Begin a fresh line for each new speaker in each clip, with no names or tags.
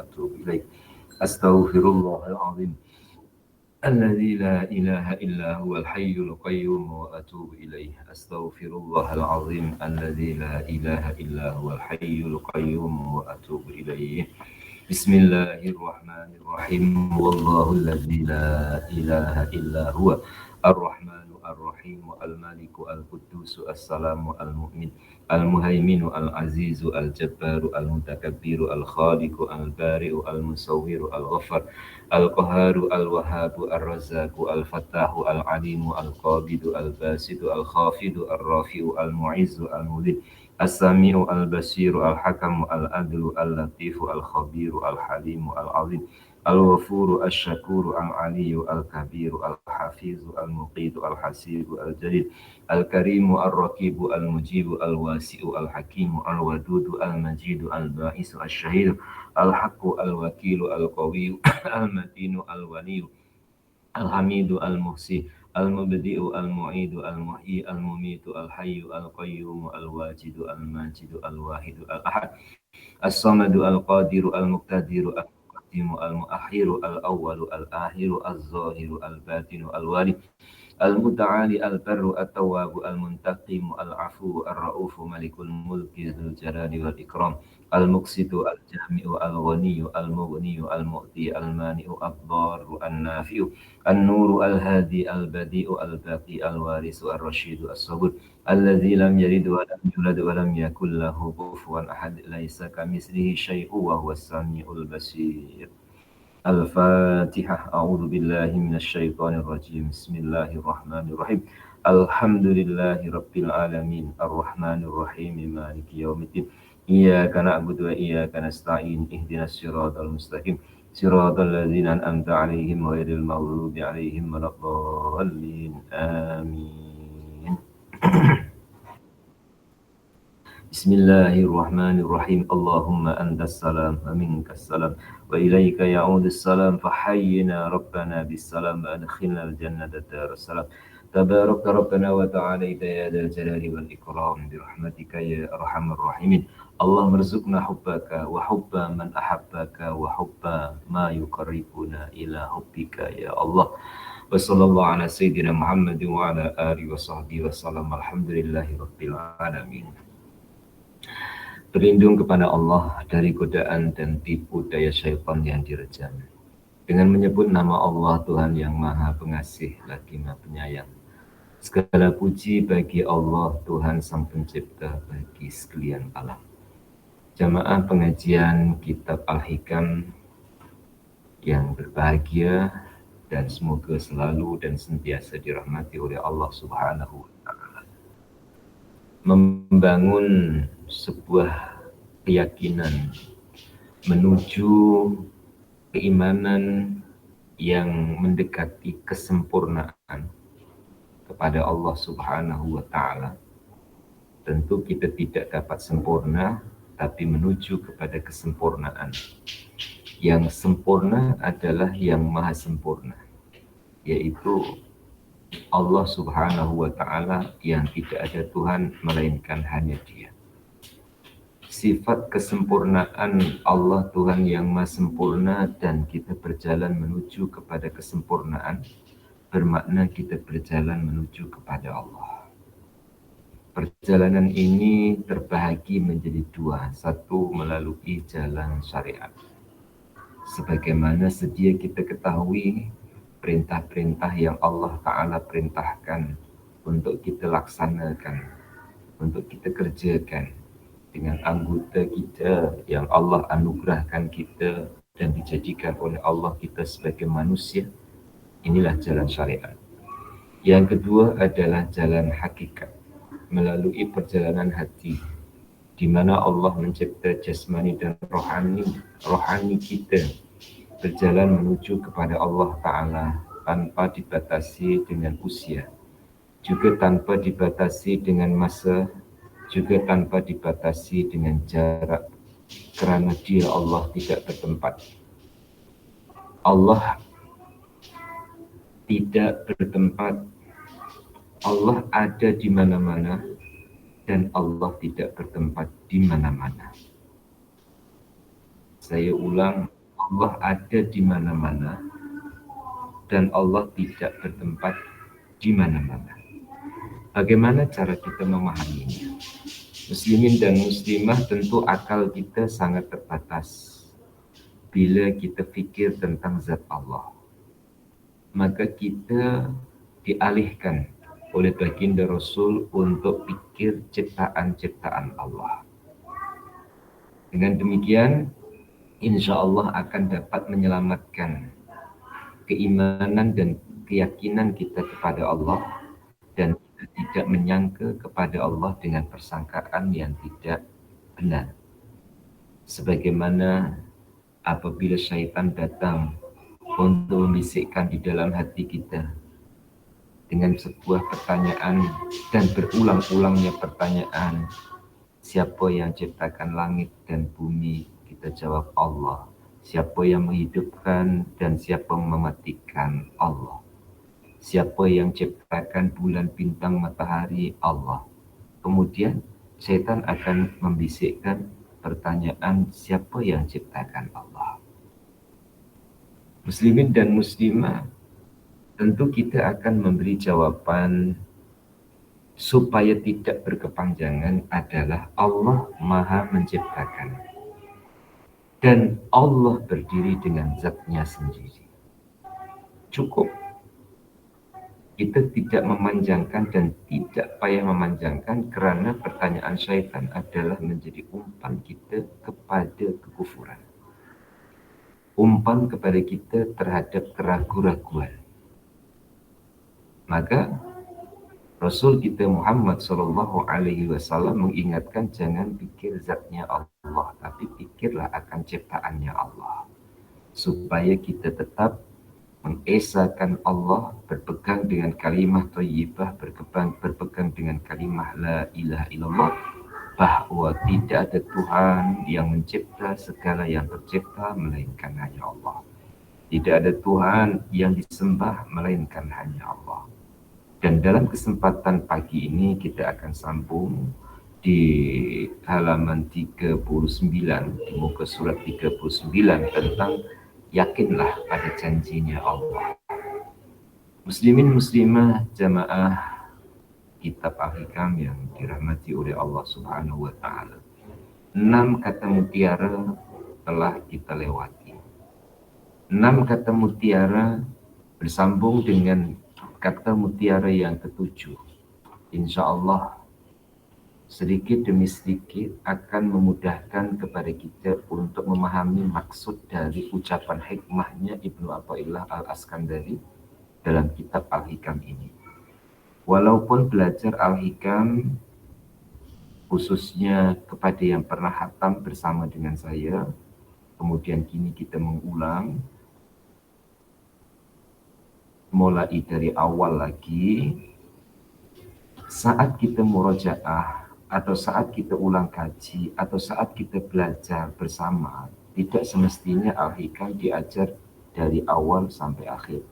وأتوب إليه. أستغفر الله العظيم الذي لا إله إلا هو الحي القيوم وأتوب إليه. أستغفر الله العظيم الذي لا إله إلا هو الحي القيوم وأتوب إليه. بسم الله الرحمن الرحيم. والله الذي لا إله إلا هو الرحمن الرحيم الملك القدوس السلام المؤمن المهيمن العزيز الجبار المتكبر الخالق البارئ المصور الغفر القهار الوهاب الرزاق الفتاح العليم القابض الباسط الخافض الرافع المعز المذل السميع البصير الحكم العدل اللطيف الخبير الحليم العظيم الغفور الشكور العلي الكبير الحفيظ المقيت الحسيب الجليل الكريم الرقيب المجيب الواسع الحكيم الودود المجيد الباعث الشهيد الحق الوكيل القوي المتين الولي الحميد المحصي المبدئ المعيد المحيي المميت الحي القيوم الواجد الماجد الواحد الأحد الصمد القادر المقتدر المقدم المؤخر الأول الآخر الظاهر الباطن الوالي المتعالي البر التواب المنتقم العفو الرؤوف ملك الملك ذو الجلال والإكرام المقسط الجامع الغني المغني المؤتي المانع الضار النافع النور الهادي البديع الباقي الوارث الرشيد الصبور الذي لم يلد ولم يولد ولم يكن له كفوا أحد ليس كمثله شيء وهو السميع البصير. الفاتحة. أعوذ بالله من الشيطان الرجيم. بسم الله الرحمن الرحيم. الحمد لله رب العالمين الرحمن الرحيم مالك يوم الدين إياك نعبد وإياك نستعين اهدنا الصراط المستقيم صراط الذين أنعمت عليهم غير المغضوب عليهم ولا الضالين آمين. بسم الله الرحمن الرحيم. اللهم أنت السلام ومنك السلام وإليك يعود السلام فحينا ربنا بالسلام وأدخلنا الجنة دار السلام. تبارك ربنا وتعالى يا ذا الجلال والإكرام برحمتك يا أرحم الراحمين. اللهم ارزقنا حبك وحب من أحبك وحب ما يقربنا إلى حبك يا الله. وصلى الله على سيدنا محمد وعلى آله وصحبه وسلم. الحمدلله رب العالمين. Berlindung kepada Allah dari godaan dan tipu daya syaitan yang direjam. Dengan menyebut nama Allah Tuhan yang Maha Pengasih lagi Maha Penyayang. Segala puji bagi Allah Tuhan Sang Pencipta bagi sekalian alam. Jamaah pengajian Kitab Al-Hikam yang berbahagia dan semoga selalu dan senantiasa dirahmati oleh Allah Subhanahu wa Ta'ala. Membangun sebuah keyakinan menuju keimanan yang mendekati kesempurnaan kepada Allah Subhanahu wa Ta'ala. Tentu kita tidak dapat sempurna, tapi menuju kepada kesempurnaan. Yang sempurna adalah yang maha sempurna, yaitu Allah Subhanahu wa Ta'ala yang tidak ada Tuhan melainkan hanya Dia. Sifat kesempurnaan Allah Tuhan yang maha sempurna dan kita berjalan menuju kepada kesempurnaan bermakna kita berjalan menuju kepada Allah. Perjalanan ini terbahagi menjadi dua. Satu, melalui jalan syariat. Sebagaimana sedia kita ketahui, perintah-perintah yang Allah Ta'ala perintahkan untuk kita laksanakan, untuk kita kerjakan dengan anggota kita yang Allah anugerahkan kita dan dijadikan oleh Allah kita sebagai manusia. Inilah jalan syariat. Yang kedua adalah jalan hakikat, melalui perjalanan hati, di mana Allah mencipta jasmani dan rohani kita berjalan menuju kepada Allah Ta'ala tanpa dibatasi dengan usia, juga tanpa dibatasi dengan masa, juga tanpa dibatasi dengan jarak, kerana Dia Allah tidak bertempat. Allah tidak bertempat. Allah ada di mana-mana dan Allah tidak bertempat di mana-mana. Saya ulang, Allah ada di mana-mana dan Allah tidak bertempat di mana-mana. Bagaimana cara kita memahaminya? Muslimin dan muslimah, tentu akal kita sangat terbatas. Bila kita fikir tentang zat Allah, maka kita dialihkan oleh baginda Rasul untuk pikir ciptaan-ciptaan Allah. Dengan demikian, insya Allah akan dapat menyelamatkan keimanan dan keyakinan kita kepada Allah, dan kita tidak menyangka kepada Allah dengan persangkaan yang tidak benar. Sebagaimana apabila syaitan datang untuk membisikkan di dalam hati kita dengan sebuah pertanyaan dan berulang-ulangnya pertanyaan, siapa yang ciptakan langit dan bumi? Kita jawab Allah. Siapa yang menghidupkan dan siapa mematikan? Allah. Siapa yang ciptakan bulan, bintang, matahari? Allah. Kemudian setan akan membisikkan pertanyaan, siapa yang ciptakan Allah? Muslimin dan muslimah, tentu kita akan memberi jawaban supaya tidak berkepanjangan adalah Allah Maha Menciptakan. Dan Allah berdiri dengan zatnya sendiri. Cukup. Kita tidak memanjangkan dan tidak payah memanjangkan, karena pertanyaan syaitan adalah menjadi umpan kita kepada kekufuran. Umpan kepada kita terhadap keraguan-raguan. Maka Rasul kita Muhammad SAW mengingatkan, jangan pikir zatnya Allah, tapi pikirlah akan ciptaannya Allah. Supaya kita tetap mengesahkan Allah, berpegang dengan kalimah thayyibah, berpegang dengan kalimah la ilaha illallah, bahwa tidak ada Tuhan yang mencipta segala yang tercipta melainkan hanya Allah. Tidak ada Tuhan yang disembah melainkan hanya Allah. Dan dalam kesempatan pagi ini kita akan sambung di halaman 39, di muka surat 39, tentang yakinlah pada janjinya Allah. Muslimin muslimah jamaah kitab Al-Hikam yang dirahmati oleh Allah Subhanahu wa taala. 6 kata mutiara telah kita lewati. 6 kata mutiara bersambung dengan kata mutiara yang ketujuh. Insya Allah sedikit demi sedikit akan memudahkan kepada kita untuk memahami maksud dari ucapan hikmahnya Ibnu Athaillah Al-Askandari dalam kitab Al-Hikam ini. Walaupun belajar Al-Hikam khususnya kepada yang pernah khatam bersama dengan saya, kemudian kini kita mengulang mulai dari awal lagi, saat kita murojaah atau saat kita ulang kaji atau saat kita belajar bersama, tidak semestinya Al-Hikam diajar dari awal sampai akhir.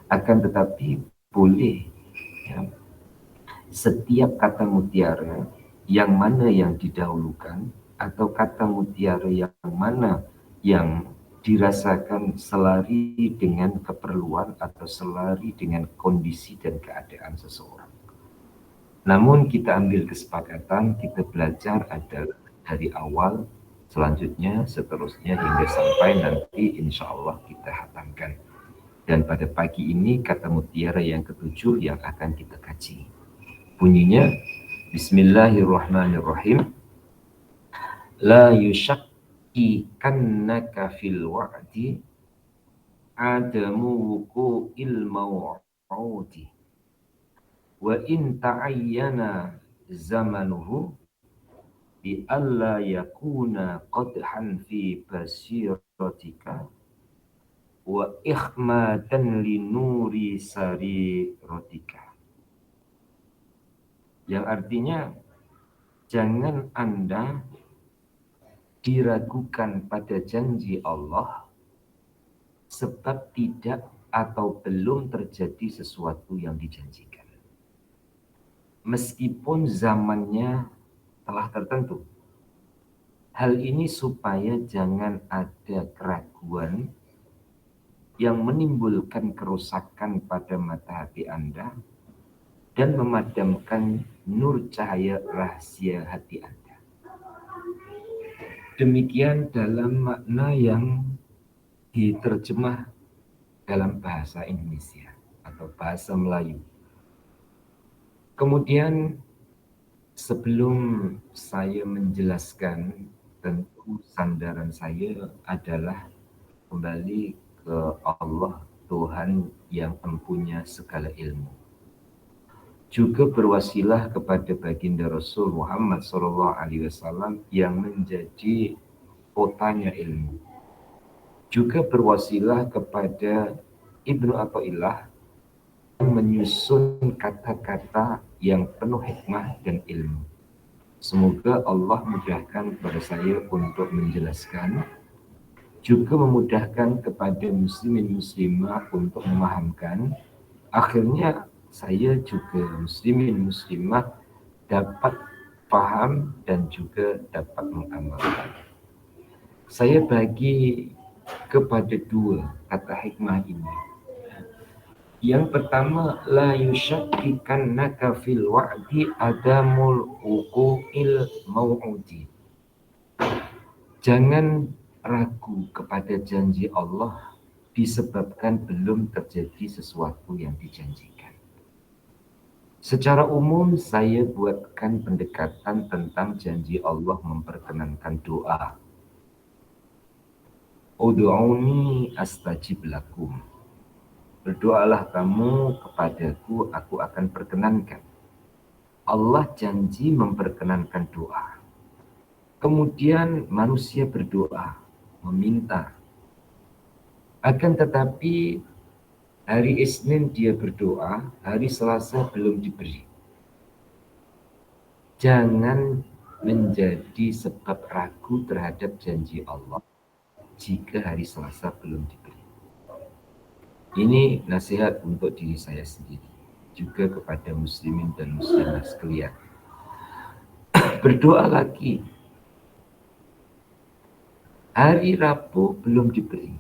Akan tetapi boleh ya, setiap kata mutiara yang mana yang didahulukan atau kata mutiara yang mana yang dirasakan selari dengan keperluan atau selari dengan kondisi dan keadaan seseorang. Namun kita ambil kesepakatan, kita belajar adalah dari awal, selanjutnya, seterusnya hingga sampai nanti insya Allah kita hatamkan. Dan pada pagi ini kata mutiara yang ketujuh yang akan kita kaji. Bunyinya, Bismillahirrahmanirrahim. La yushakikannaka fil wa'di adamu wuku'il maw'udi wa in ta'ayyana zamanuhu bi alla yakuna qadhan fi basiratika wa ikhmatan li nuri sariratika. Yang artinya, jangan Anda diragukan pada janji Allah sebab tidak atau belum terjadi sesuatu yang dijanjikan. Meskipun zamannya telah tertentu. Hal ini supaya jangan ada keraguan yang menimbulkan kerusakan pada mata hati Anda dan memadamkan nur cahaya rahasia hati Anda. Demikian dalam makna yang diterjemah dalam bahasa Indonesia atau bahasa Melayu. Kemudian sebelum saya menjelaskan, tentu sandaran saya adalah kembali ke Allah, Tuhan yang empunya segala ilmu. Juga berwasilah kepada baginda Rasul Muhammad SAW yang menjadi kotanya ilmu. Juga berwasilah kepada Ibnu Athaillah yang menyusun kata-kata yang penuh hikmah dan ilmu. Semoga Allah mudahkan kepada saya untuk menjelaskan, juga memudahkan kepada muslimin muslimah untuk memahamkan. Akhirnya saya juga muslimin muslimah dapat paham dan juga dapat mengamalkan. Saya bagi kepada dua kata hikmah ini. Yang pertama, la yushakkikannaka fil wa'di adamul uqu'il mau'udi. Jangan ragu kepada janji Allah disebabkan belum terjadi sesuatu yang dijanjikan. Secara umum saya buatkan pendekatan tentang janji Allah memperkenankan doa. Ud'uni astajib lakum. Berdoalah kamu kepadaku, aku akan perkenankan. Allah janji memperkenankan doa. Kemudian manusia berdoa, meminta. Akan tetapi hari Isnin dia berdoa, hari Selasa belum diberi. Jangan menjadi sebab ragu terhadap janji Allah jika hari Selasa belum diberi. Ini nasihat untuk diri saya sendiri, juga kepada muslimin dan muslimah sekalian. Berdoa lagi. Hari Rabu belum diberi.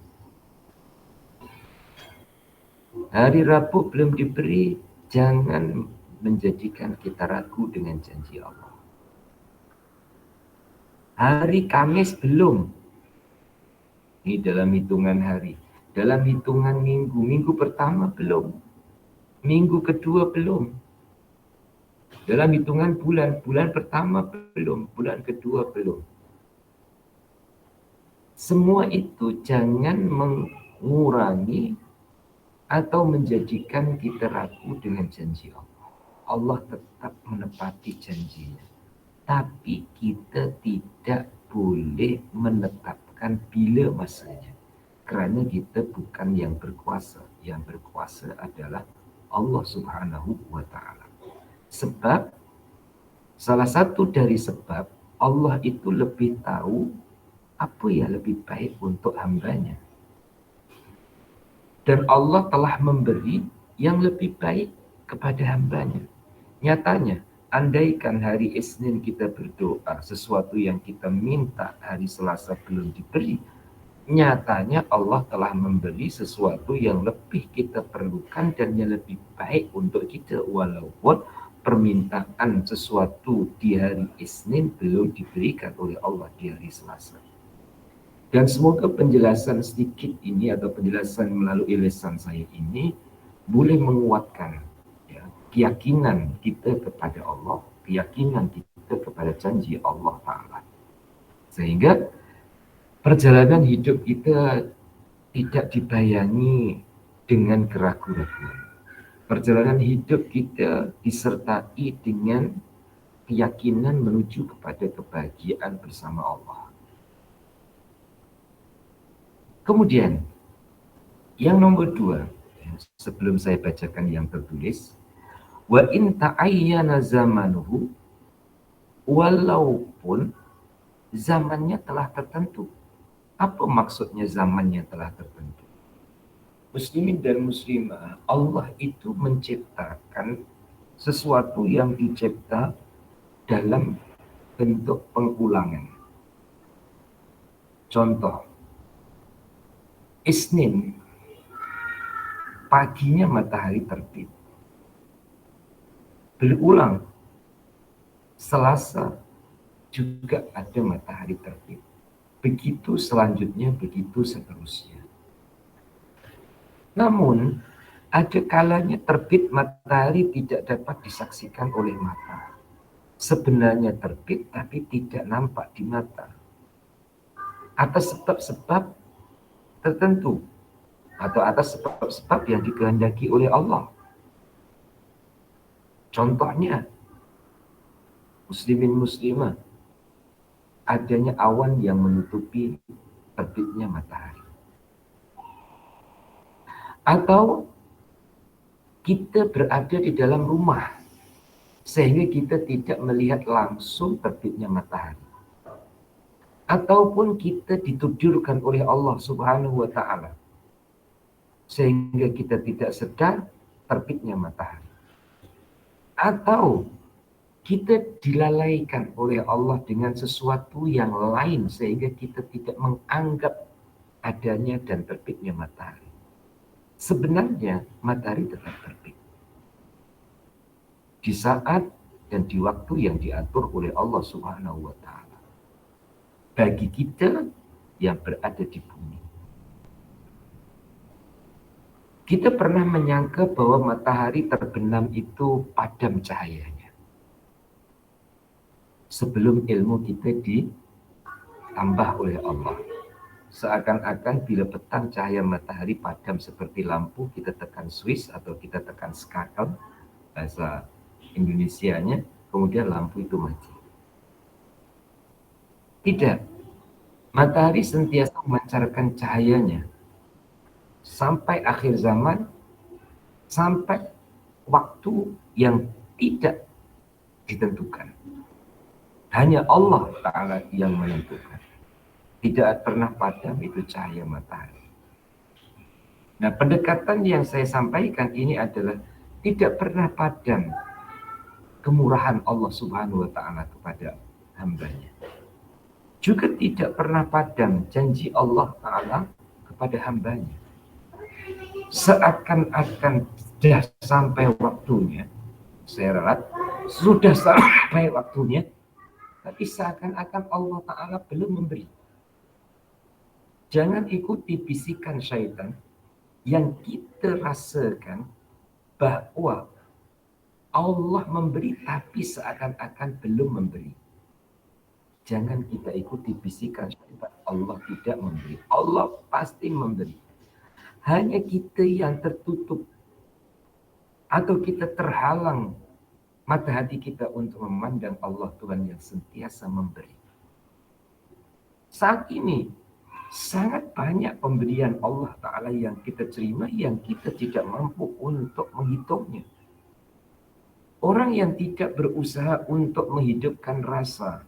Hari Rabu belum diberi, jangan menjadikan kita ragu dengan janji Allah. Hari Kamis belum. Ini dalam hitungan hari. Dalam hitungan minggu, minggu pertama belum. Minggu kedua belum. Dalam hitungan bulan, bulan pertama belum. Bulan kedua belum. Semua itu jangan mengurangi atau menjadikan kita ragu dengan janji Allah. Allah tetap menepati janjinya. Tapi kita tidak boleh menetapkan bila masanya. Kerana kita bukan yang berkuasa. Yang berkuasa adalah Allah Subhanahu wa ta'ala. Sebab, salah satu dari sebab, Allah itu lebih tahu apa yang lebih baik untuk hambanya. Dan Allah telah memberi yang lebih baik kepada hambanya. Nyatanya, andaikan hari Isnin kita berdoa, sesuatu yang kita minta hari Selasa belum diberi, nyatanya Allah telah memberi sesuatu yang lebih kita perlukan dan yang lebih baik untuk kita, walaupun permintaan sesuatu di hari Isnin belum diberikan oleh Allah di hari Selasa. Dan semoga penjelasan sedikit ini atau penjelasan melalui lisan saya ini boleh menguatkan keyakinan kita kepada Allah, keyakinan kita kepada janji Allah Ta'ala. Sehingga perjalanan hidup kita tidak dibayangi dengan keraguan-raguan. Perjalanan hidup kita disertai dengan keyakinan menuju kepada kebahagiaan bersama Allah. Kemudian, yang nomor 2, sebelum saya bacakan yang tertulis, wa in ta'ayyana zamanuhu, walaupun zamannya telah tertentu. Apa maksudnya zamannya telah tertentu? Muslimin dan muslimah, Allah itu menciptakan sesuatu yang dicipta dalam bentuk pengulangan. Contoh, Isnin paginya matahari terbit. Berulang, Selasa juga ada matahari terbit. Begitu selanjutnya, begitu seterusnya. Namun, ada kalanya terbit matahari tidak dapat disaksikan oleh mata. Sebenarnya terbit tapi tidak nampak di mata. Atas sebab-sebab tertentu atau atas sebab-sebab yang dikehendaki oleh Allah. Contohnya, muslimin muslimah, adanya awan yang menutupi terbitnya matahari. Atau kita berada di dalam rumah sehingga kita tidak melihat langsung terbitnya matahari. Ataupun kita ditidurkan oleh Allah Subhanahu wa taala sehingga kita tidak sedar terbitnya matahari. Atau kita dilalaikan oleh Allah dengan sesuatu yang lain sehingga kita tidak menganggap adanya dan terbitnya matahari. Sebenarnya matahari tetap terbit di saat dan di waktu yang diatur oleh Allah Subhanahu wa taala. Bagi kita yang berada di bumi. Kita pernah menyangka bahwa matahari terbenam itu padam cahayanya. Sebelum ilmu kita ditambah oleh Allah. Seakan-akan bila petang cahaya matahari padam seperti lampu, kita tekan switch atau kita tekan skakel, bahasa Indonesianya, kemudian lampu itu mati. Tidak. Matahari sentiasa memancarkan cahayanya sampai akhir zaman, sampai waktu yang tidak ditentukan. Hanya Allah Ta'ala yang menentukan. Tidak pernah padam itu cahaya matahari. Nah, pendekatan yang saya sampaikan ini adalah tidak pernah padam kemurahan Allah Subhanahu wa taala kepada hambanya. Juga tidak pernah padam janji Allah Ta'ala kepada hambanya. Seakan-akan sudah sampai waktunya, saya ralat, sudah sampai waktunya, tapi seakan-akan Allah Ta'ala belum memberi. Jangan ikuti bisikan syaitan yang kita rasakan bahwa Allah memberi tapi seakan-akan belum memberi. Jangan kita ikuti bisikan syaitan Allah tidak memberi. Allah pasti memberi. Hanya kita yang tertutup atau kita terhalang mata hati kita untuk memandang Allah Tuhan yang sentiasa memberi. Saat ini sangat banyak pemberian Allah Ta'ala yang kita terima yang kita tidak mampu untuk menghitungnya. Orang yang tidak berusaha untuk menghidupkan rasa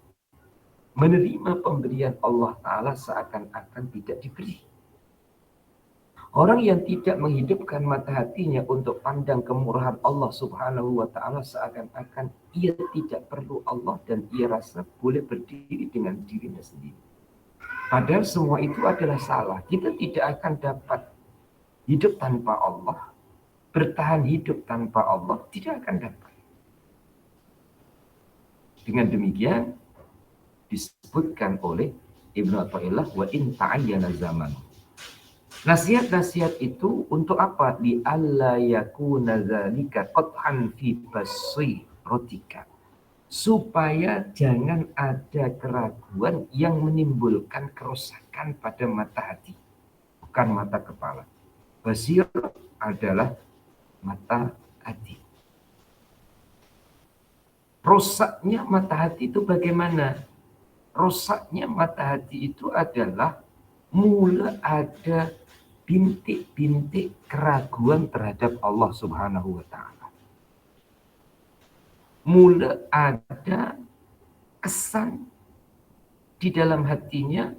menerima pemberian Allah Ta'ala seakan-akan tidak diberi. Orang yang tidak menghidupkan mata hatinya untuk pandang kemurahan Allah Subhanahu wa Ta'ala seakan-akan ia tidak perlu Allah dan ia rasa boleh berdiri dengan dirinya sendiri. Padahal semua itu adalah salah. Kita tidak akan dapat hidup tanpa Allah, bertahan hidup tanpa Allah, tidak akan dapat. Dengan demikian disebutkan oleh Ibnu Athaillah wa in ta'ayyana zaman. Nasihat-nasihat itu untuk apa? Li alla yakuna dzalika qat'an fi basiratika. Supaya jangan ada keraguan yang menimbulkan kerusakan pada mata hati, bukan mata kepala. Basir adalah mata hati. Rusaknya mata hati itu bagaimana? Rusaknya mata hati itu adalah mula ada bintik-bintik keraguan terhadap Allah Subhanahu wa Ta'ala. Mula ada kesan di dalam hatinya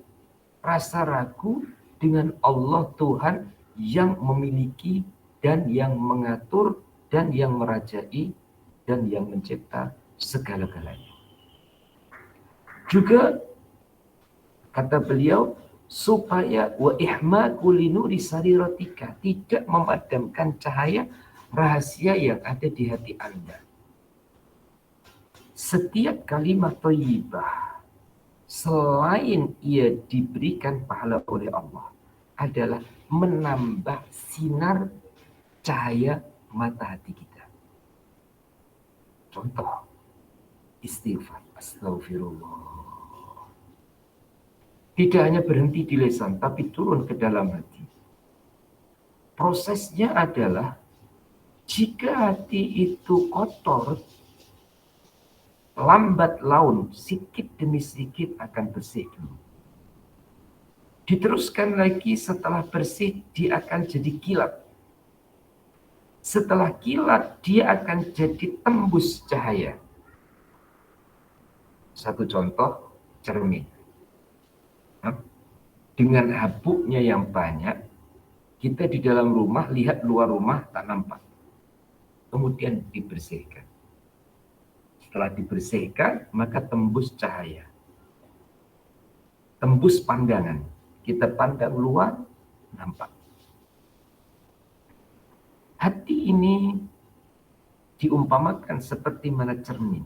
rasa ragu dengan Allah Tuhan yang memiliki dan yang mengatur dan yang merajai dan yang mencipta segala-galanya. Juga kata beliau supaya wa ihmaqu linuri sariratika, tidak memadamkan cahaya rahasia yang ada di hati Anda. Setiap kalimat thayyibah selain ia diberikan pahala oleh Allah adalah menambah sinar cahaya mata hati kita. Contoh, istighfar, astagfirullah. Tidak hanya berhenti di lisan, tapi turun ke dalam hati. Prosesnya adalah, jika hati itu kotor, lambat laun, sedikit demi sedikit akan bersih dulu. Diteruskan lagi, setelah bersih, dia akan jadi kilat. Setelah kilat, dia akan jadi tembus cahaya. Satu contoh, cermin. Dengan habuknya yang banyak, kita di dalam rumah, lihat luar rumah tak nampak. Kemudian dibersihkan. Setelah dibersihkan, maka tembus cahaya. Tembus pandangan. Kita pandang luar, nampak. Hati ini diumpamakan seperti mana cermin.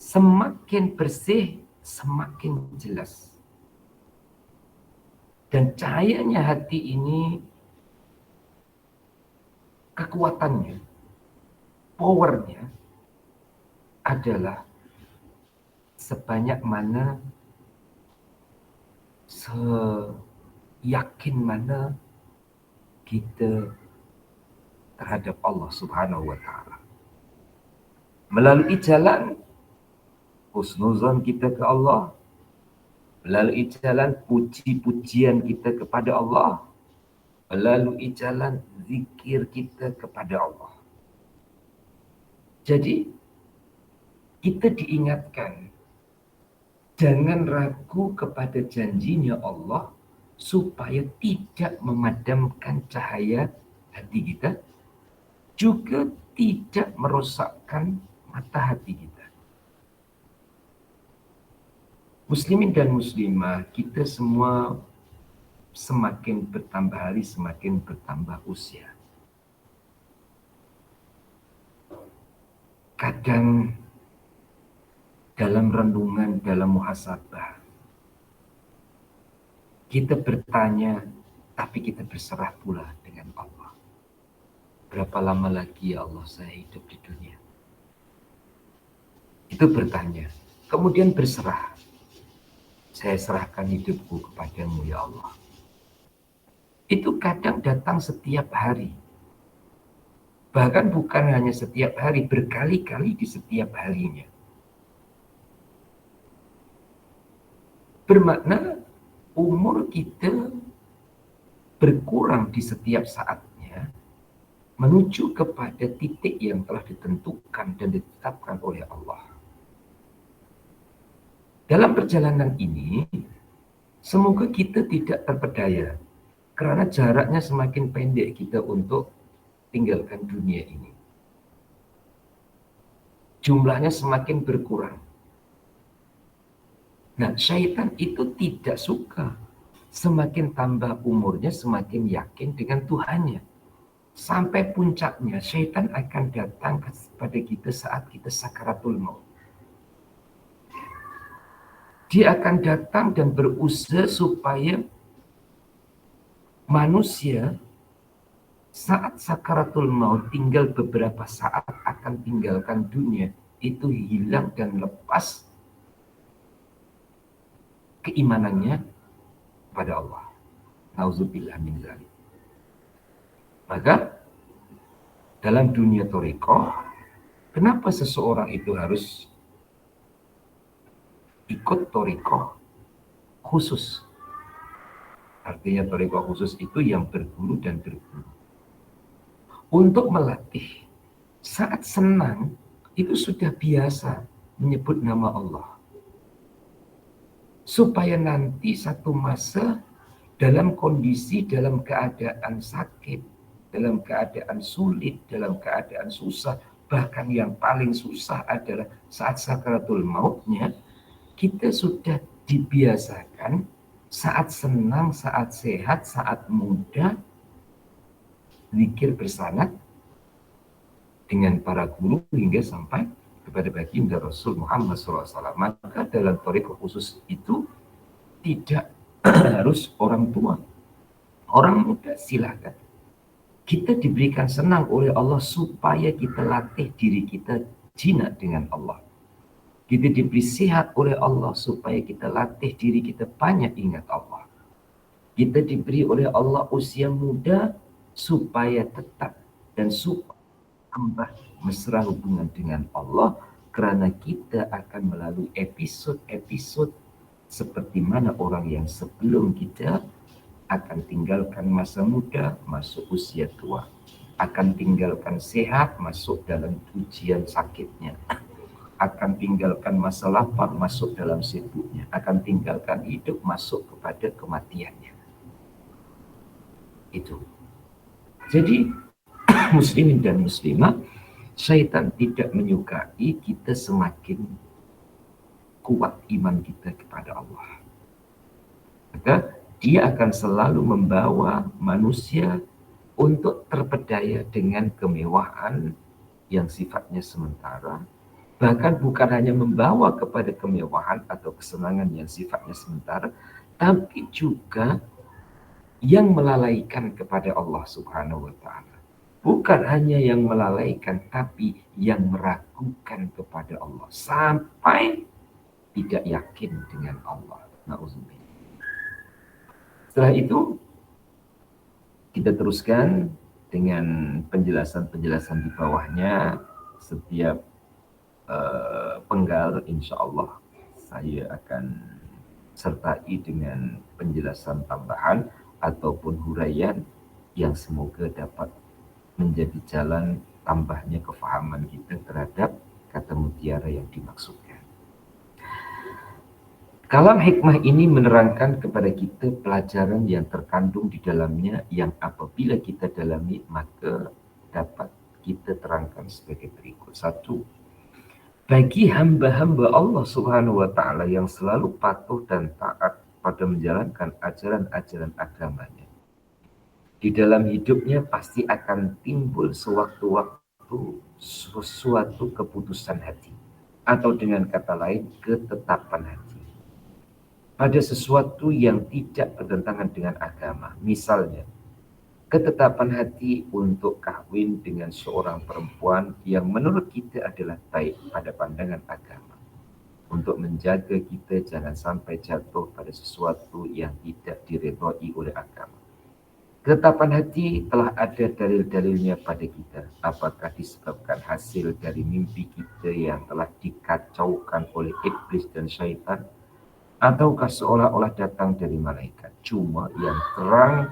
Semakin bersih, semakin jelas. Dan cahayanya hati ini, kekuatannya, powernya adalah sebanyak mana, seyakin mana kita terhadap Allah Subhanahu wa Ta'ala. Melalui jalan husnuzan kita ke Allah, melalui jalan puji-pujian kita kepada Allah, melalui jalan zikir kita kepada Allah. Jadi, kita diingatkan, jangan ragu kepada janjinya Allah, supaya tidak memadamkan cahaya hati kita, juga tidak merosakkan mata hati kita. Muslimin dan muslimah, kita semua semakin bertambah hari, semakin bertambah usia. Kadang dalam renungan, dalam muhasabah, kita bertanya, tapi kita berserah pula dengan Allah. Berapa lama lagi ya Allah saya hidup di dunia? Itu bertanya. Kemudian berserah. Saya serahkan hidupku kepadamu ya Allah. Itu kadang datang setiap hari. Bahkan bukan hanya setiap hari, berkali-kali di setiap harinya. Bermakna umur kita berkurang di setiap saatnya menuju kepada titik yang telah ditentukan dan ditetapkan oleh Allah. Dalam perjalanan ini, semoga kita tidak terpedaya, karena jaraknya semakin pendek kita untuk tinggalkan dunia ini. Jumlahnya semakin berkurang. Nah, syaitan itu tidak suka. Semakin tambah umurnya, semakin yakin dengan Tuhannya. Sampai puncaknya, syaitan akan datang kepada kita saat kita sakaratul maut. Dia akan datang dan berusaha supaya manusia saat sakaratul maut, tinggal beberapa saat akan tinggalkan dunia, itu hilang dan lepas keimanannya pada Allah. Nauzubillah min dzalik. Maka dalam dunia thariqah, kenapa seseorang itu harus ikut thariqah khusus? Artinya thariqah khusus itu yang berguru dan berguru. Untuk melatih, saat senang itu sudah biasa menyebut nama Allah. Supaya nanti satu masa dalam kondisi, dalam keadaan sakit, dalam keadaan sulit, dalam keadaan susah, bahkan yang paling susah adalah saat sakaratul mautnya, kita sudah dibiasakan saat senang, saat sehat, saat muda, zikir bersanad dengan para guru hingga sampai kepada baginda Rasul Muhammad SAW. Maka dalam thariqah khusus itu tidak harus orang tua, orang muda silakan. Kita diberikan senang oleh Allah supaya kita latih diri kita jinak dengan Allah. Kita diberi sehat oleh Allah supaya kita latih diri kita banyak ingat Allah. Kita diberi oleh Allah usia muda supaya tetap dan supaya tambah mesra hubungan dengan Allah, karena kita akan melalui episode-episode seperti mana orang yang sebelum kita akan tinggalkan masa muda, masuk usia tua. Akan tinggalkan sehat, masuk dalam ujian sakitnya. Akan tinggalkan masa lapar, masuk dalam sibuknya. Akan tinggalkan hidup, masuk kepada kematiannya. Itu. Jadi, muslimin dan muslimah, syaitan tidak menyukai kita semakin kuat iman kita kepada Allah. Maka dia akan selalu membawa manusia untuk terpedaya dengan kemewahan yang sifatnya sementara. Bahkan bukan hanya membawa kepada kemewahan atau kesenangan yang sifatnya sementara, tapi juga yang melalaikan kepada Allah Subhanahu wa Ta'ala. Bukan hanya yang melalaikan, tapi yang meragukan kepada Allah sampai tidak yakin dengan Allah. Na'udzubillah. Setelah itu kita teruskan dengan penjelasan-penjelasan di bawahnya. Setiap penggal insya Allah saya akan sertai dengan penjelasan tambahan ataupun huraian yang semoga dapat menjadi jalan tambahnya kefahaman kita terhadap kata mutiara yang dimaksudkan. Kalam hikmah ini menerangkan kepada kita pelajaran yang terkandung di dalamnya yang apabila kita dalami maka dapat kita terangkan sebagai berikut. 1. Bagi hamba-hamba Allah Subhanahu wa Ta'ala yang selalu patuh dan taat pada menjalankan ajaran-ajaran agamanya, di dalam hidupnya pasti akan timbul sewaktu-waktu suatu keputusan hati, atau dengan kata lain ketetapan hati pada sesuatu yang tidak bertentangan dengan agama. Misalnya, ketetapan hati untuk kawin dengan seorang perempuan yang menurut kita adalah baik pada pandangan agama. Untuk menjaga kita jangan sampai jatuh pada sesuatu yang tidak diredai oleh agama. Ketetapan hati telah ada dalil-dalilnya pada kita. Apakah disebabkan hasil dari mimpi kita yang telah dikacaukan oleh iblis dan syaitan, ataukah seolah-olah datang dari malaikat? Cuma yang terang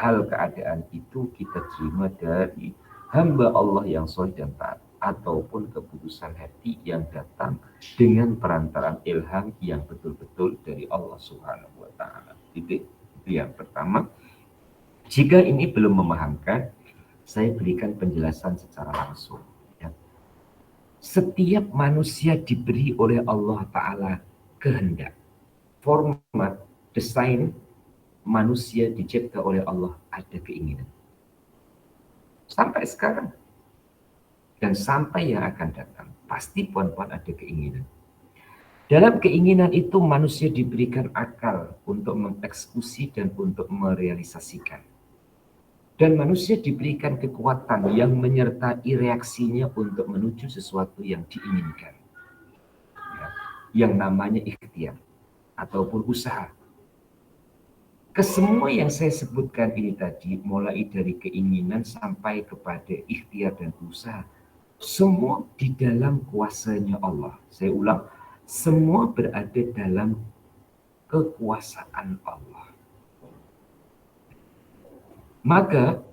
hal keadaan itu kita terima dari hamba Allah yang soleh dan taat, ataupun keputusan hati yang datang dengan perantaraan ilham yang betul-betul dari Allah Subhanahu wa Ta'ala. Itu yang pertama. Jika ini belum memahamkan, saya berikan penjelasan secara langsung. Ya. Setiap manusia diberi oleh Allah Ta'ala kehendak, format, desain. Manusia dicipta oleh Allah ada keinginan. Sampai sekarang dan sampai yang akan datang, pasti puan-puan ada keinginan. Dalam keinginan itu manusia diberikan akal untuk mengeksekusi dan untuk merealisasikan. Dan manusia diberikan kekuatan yang menyertai reaksinya untuk menuju sesuatu yang diinginkan. Ya, yang namanya ikhtiar ataupun usaha. Kesemua yang saya sebutkan ini tadi, mulai dari keinginan sampai kepada ikhtiar dan usaha, semua di dalam kuasanya Allah. Saya ulang, semua berada dalam kekuasaan Allah. Maka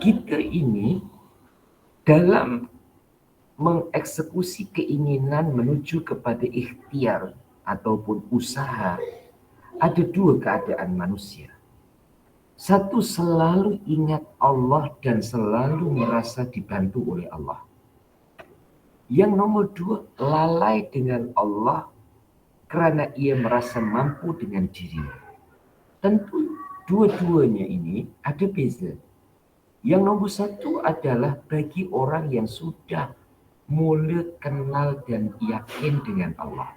kita ini dalam mengeksekusi keinginan menuju kepada ikhtiar ataupun usaha, ada dua keadaan manusia. Satu, selalu ingat Allah dan selalu merasa dibantu oleh Allah. Yang nomor dua, lalai dengan Allah karena ia merasa mampu dengan dirinya. Tentu dua-duanya ini ada beza. Yang nomor satu adalah bagi orang yang sudah mulai kenal dan yakin dengan Allah.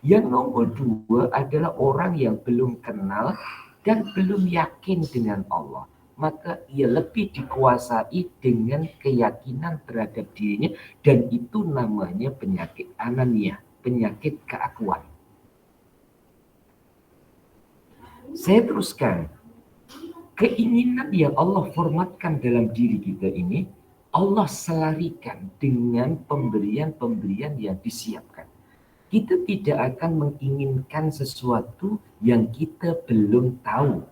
Yang nomor dua adalah orang yang belum kenal dan belum yakin dengan Allah. Maka ia lebih dikuasai dengan keyakinan terhadap dirinya, dan itu namanya penyakit anania, penyakit keakuan. Saya teruskan. Keinginan yang Allah formatkan dalam diri kita ini, Allah selarikan dengan pemberian-pemberian yang disiapkan. Kita tidak akan menginginkan sesuatu yang kita belum tahu.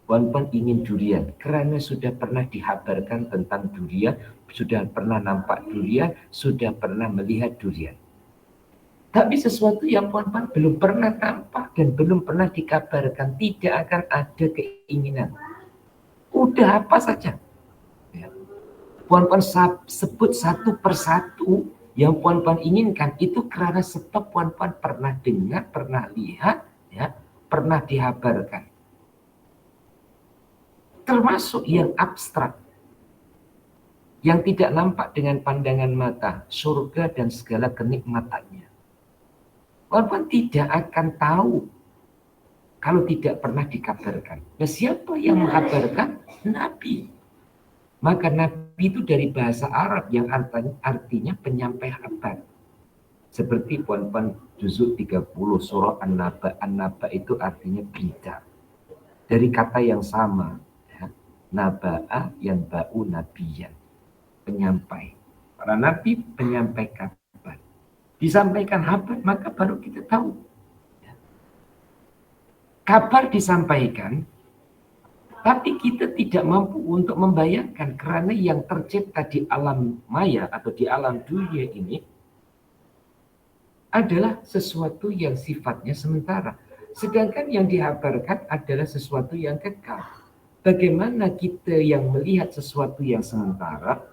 Puan-puan ingin durian karena sudah pernah dihabarkan tentang durian, sudah pernah nampak durian, sudah pernah melihat durian. Tapi sesuatu yang puan-puan belum pernah nampak dan belum pernah dikabarkan, tidak akan ada keinginan. Udah apa saja. Ya. Puan-puan sebut satu persatu yang puan-puan inginkan, itu karena sebab puan-puan pernah dengar, pernah lihat, ya, pernah dihabarkan. Termasuk yang abstrak, yang tidak nampak dengan pandangan mata, surga dan segala kenikmatannya. Puan-puan tidak akan tahu kalau tidak pernah dikabarkan. Nah, siapa yang mengabarkan? Nabi. Maka Nabi itu dari bahasa Arab yang artinya penyampai kabar. Seperti puan-puan juzuk 30 surah An-Naba. An-Naba itu artinya berita. Dari kata yang sama. Ya. Naba'a yang ba'u nabiyan. Penyampai. Para Nabi penyampai kabar. Disampaikan kabar, maka baru kita tahu. Kabar disampaikan, tapi kita tidak mampu untuk membayangkan karena yang tercipta di alam maya atau di alam dunia ini adalah sesuatu yang sifatnya sementara. Sedangkan yang dihabarkan adalah sesuatu yang kekal. Bagaimana kita yang melihat sesuatu yang sementara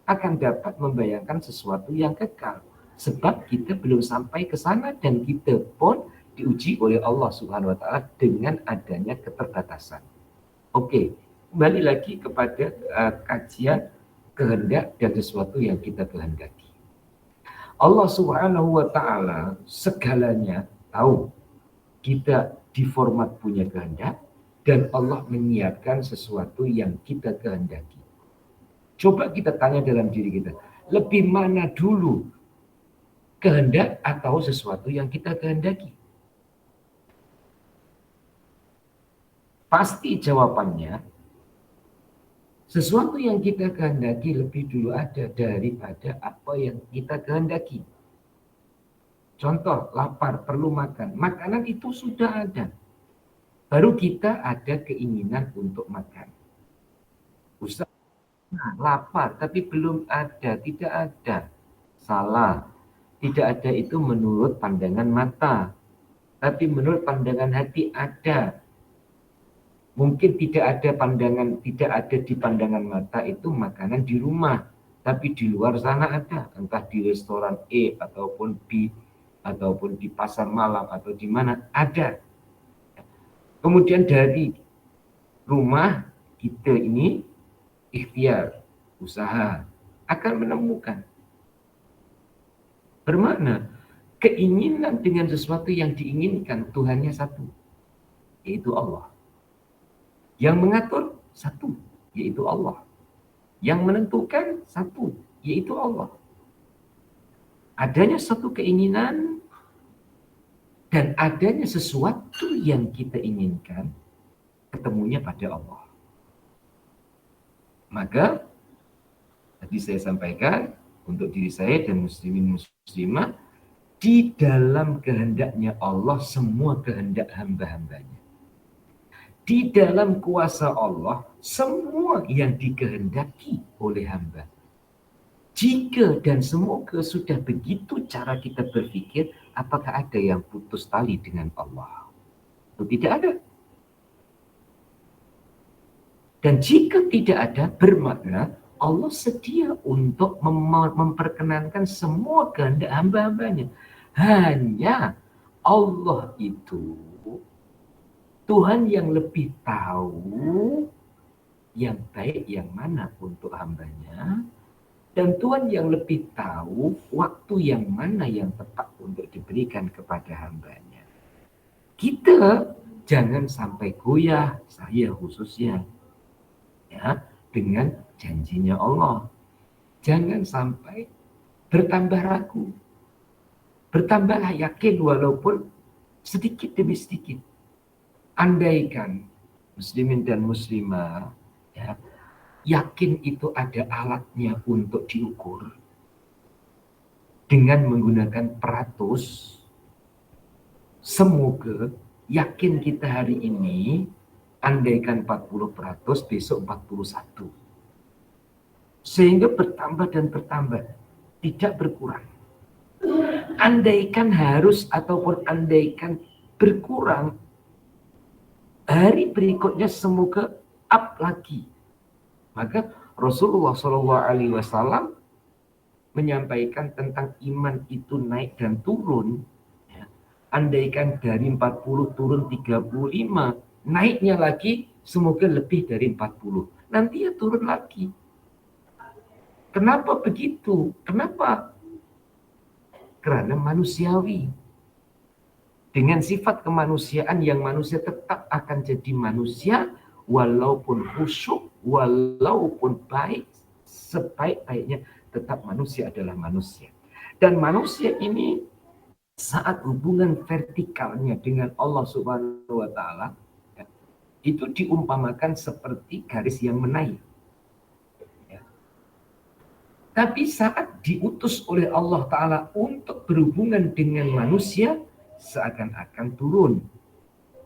akan dapat membayangkan sesuatu yang kekal? Sebab kita belum sampai ke sana dan kita pun diuji oleh Allah Subhanahu wa taala dengan adanya keterbatasan. Oke, kembali lagi kepada kajian kehendak dan sesuatu yang kita kehendaki. Allah Subhanahu wa taala segalanya tahu. Kita di format punya kehendak dan Allah menyiapkan sesuatu yang kita kehendaki. Coba kita tanya dalam diri kita, lebih mana dulu? Kehendak atau sesuatu yang kita kehendaki? Pasti jawabannya, sesuatu yang kita kehendaki lebih dulu ada daripada apa yang kita kehendaki. Contoh, lapar, perlu makan. Makanan itu sudah ada. Baru kita ada keinginan untuk makan. Usaha, lapar, tapi belum ada, tidak ada. Salah. Tidak ada itu menurut pandangan mata. Tapi menurut pandangan hati ada. Mungkin tidak ada di pandangan mata itu makanan di rumah. Tapi di luar sana ada. Entah di restoran A ataupun B, ataupun di pasar malam atau di mana, ada. Kemudian dari rumah kita ini ikhtiar, usaha, akan menemukan. Bermakna keinginan dengan sesuatu yang diinginkan Tuhannya satu, yaitu Allah. Yang mengatur satu, yaitu Allah. Yang menentukan satu, yaitu Allah. Adanya satu keinginan dan adanya sesuatu yang kita inginkan, ketemunya pada Allah. Maka tadi saya sampaikan untuk diri saya dan muslimin muslimah, di dalam kehendaknya Allah semua kehendak hamba-hambanya. Di dalam kuasa Allah semua yang dikehendaki oleh hamba. Jika dan semoga sudah begitu cara kita berpikir, apakah ada yang putus tali dengan Allah? Tidak ada. Dan jika tidak ada, bermakna Allah sedia untuk memperkenankan semua kehendak hamba-hambanya. Hanya Allah itu Tuhan yang lebih tahu yang baik yang mana untuk hambanya, dan Tuhan yang lebih tahu waktu yang mana yang tepat untuk diberikan kepada hambanya. Kita jangan sampai goyah, saya khususnya, ya, dengan janjinya Allah. Jangan sampai bertambah ragu, bertambahlah yakin walaupun sedikit demi sedikit. Andaikan muslimin dan muslimah, ya, yakin itu ada alatnya untuk diukur dengan menggunakan peratus, semoga yakin kita hari ini, andaikan 40%, besok 41. Sehingga bertambah dan bertambah, tidak berkurang. Andaikan harus ataupun andaikan berkurang, hari berikutnya semoga up lagi. Maka Rasulullah SAW menyampaikan tentang iman itu naik dan turun. Ya. Andaikan dari 40 turun 35, naiknya lagi semoga lebih dari 40. Nanti ya turun lagi. Kenapa begitu? Kenapa? Karena manusiawi. Dengan sifat kemanusiaan yang manusia tetap akan jadi manusia, walaupun khusyuk, walaupun baik, sebaik-baiknya tetap manusia adalah manusia. Dan manusia ini saat hubungan vertikalnya dengan Allah Subhanahu wa Ta'ala, itu diumpamakan seperti garis yang menaik. Tapi saat diutus oleh Allah Ta'ala untuk berhubungan dengan manusia, seakan-akan turun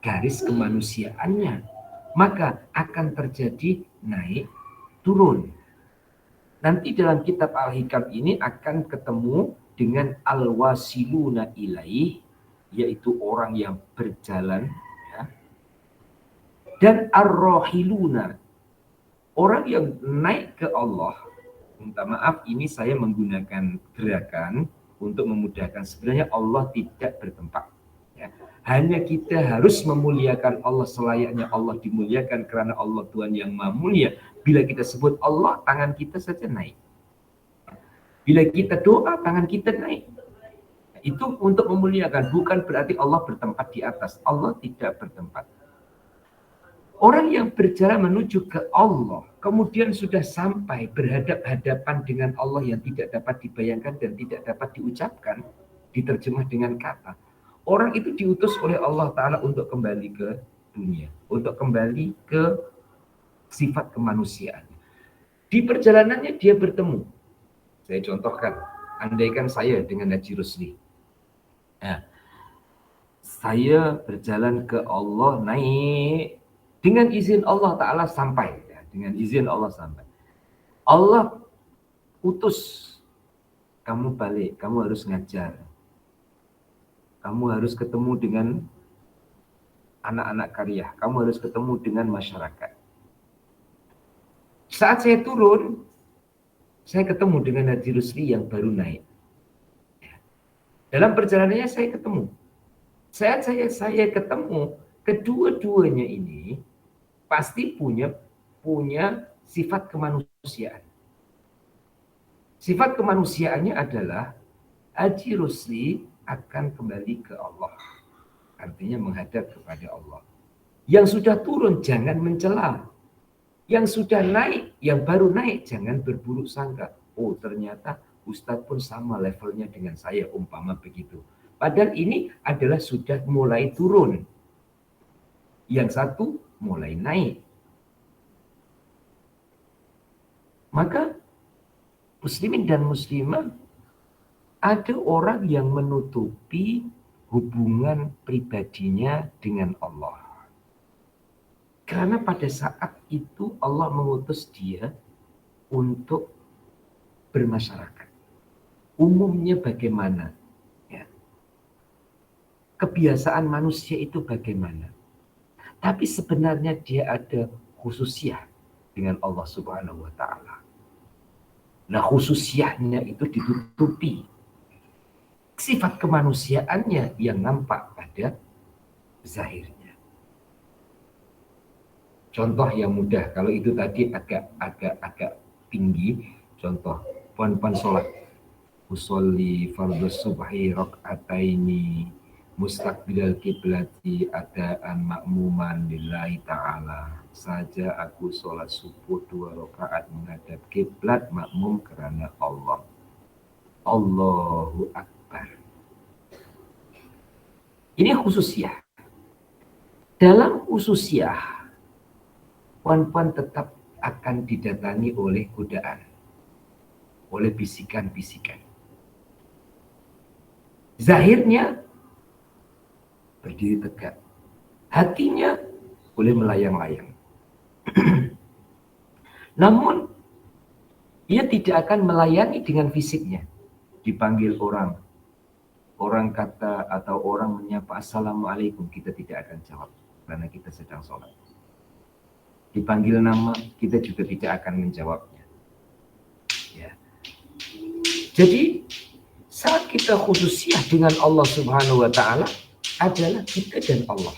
garis kemanusiaannya. Maka akan terjadi naik turun. Nanti dalam kitab Al-Hikam ini akan ketemu dengan al-wasiluna ilaih, yaitu orang yang berjalan, ya. Dan ar-rohiluna, orang yang naik ke Allah. Minta maaf, ini saya menggunakan gerakan untuk memudahkan. Sebenarnya Allah tidak bertempat. Ya. Hanya kita harus memuliakan Allah selayaknya Allah dimuliakan, karena Allah Tuhan yang Maha Mulia. Bila kita sebut Allah, tangan kita saja naik. Bila kita doa, tangan kita naik. Itu untuk memuliakan, bukan berarti Allah bertempat di atas. Allah tidak bertempat. Orang yang berjalan menuju ke Allah, kemudian sudah sampai berhadap-hadapan dengan Allah yang tidak dapat dibayangkan dan tidak dapat diucapkan, diterjemah dengan kata. Orang itu diutus oleh Allah Ta'ala untuk kembali ke dunia, untuk kembali ke sifat kemanusiaan. Di perjalanannya dia bertemu. Saya contohkan, andaikan saya dengan Haji Rusli. Nah, saya berjalan ke Allah, naik. Dengan izin Allah Ta'ala sampai. Ya, dengan izin Allah sampai. Allah utus. Kamu balik, kamu harus ngajar. Kamu harus ketemu dengan anak-anak karya. Kamu harus ketemu dengan masyarakat. Saat saya turun, saya ketemu dengan Haji Rusli yang baru naik. Dalam perjalanannya saya ketemu. Saat saya ketemu, kedua-duanya ini pasti punya sifat kemanusiaan. Sifat kemanusiaannya adalah Haji Rusli akan kembali ke Allah. Artinya menghadap kepada Allah. Yang sudah turun jangan mencela. Yang sudah naik, yang baru naik jangan berburuk sangka. Oh, ternyata Ustadz pun sama levelnya dengan saya, umpama begitu. Padahal ini adalah sudah mulai turun. Yang satu mulai naik. Maka muslimin dan muslimah, ada orang yang menutupi hubungan pribadinya dengan Allah. Karena pada saat itu Allah mengutus dia untuk bermasyarakat. Umumnya bagaimana? Ya. Kebiasaan manusia itu bagaimana? Tapi sebenarnya dia ada khususiyah dengan Allah Subhanahu wa Ta'ala. Nah, khususiyahnya itu ditutupi. sifat kemanusiaannya yang nampak pada zahirnya. Contoh yang mudah, kalau itu tadi agak tinggi, contoh puan-puan sholat, usolli fardhu subhi rakaataini mustaqbilal kiblati adaan makmuman lillahi ta'ala. Saja aku sholat subuh 2 rakaat menghadap kiblat makmum karena Allah. Allahu Akbar. Ini khususiyah. Dalam khususiyah, puan-puan tetap akan didatangi oleh godaan, oleh bisikan-bisikan. Zahirnya berdiri tegak, hatinya boleh melayang-layang. Namun ia tidak akan melayani dengan fisiknya. Dipanggil orang kata atau orang menyapa assalamualaikum, kita tidak akan jawab karena kita sedang sholat. Dipanggil nama, kita juga tidak akan menjawabnya. Ya. Jadi saat kita khususiyah dengan Allah Subhanahu wa Ta'ala adalah kita dan Allah.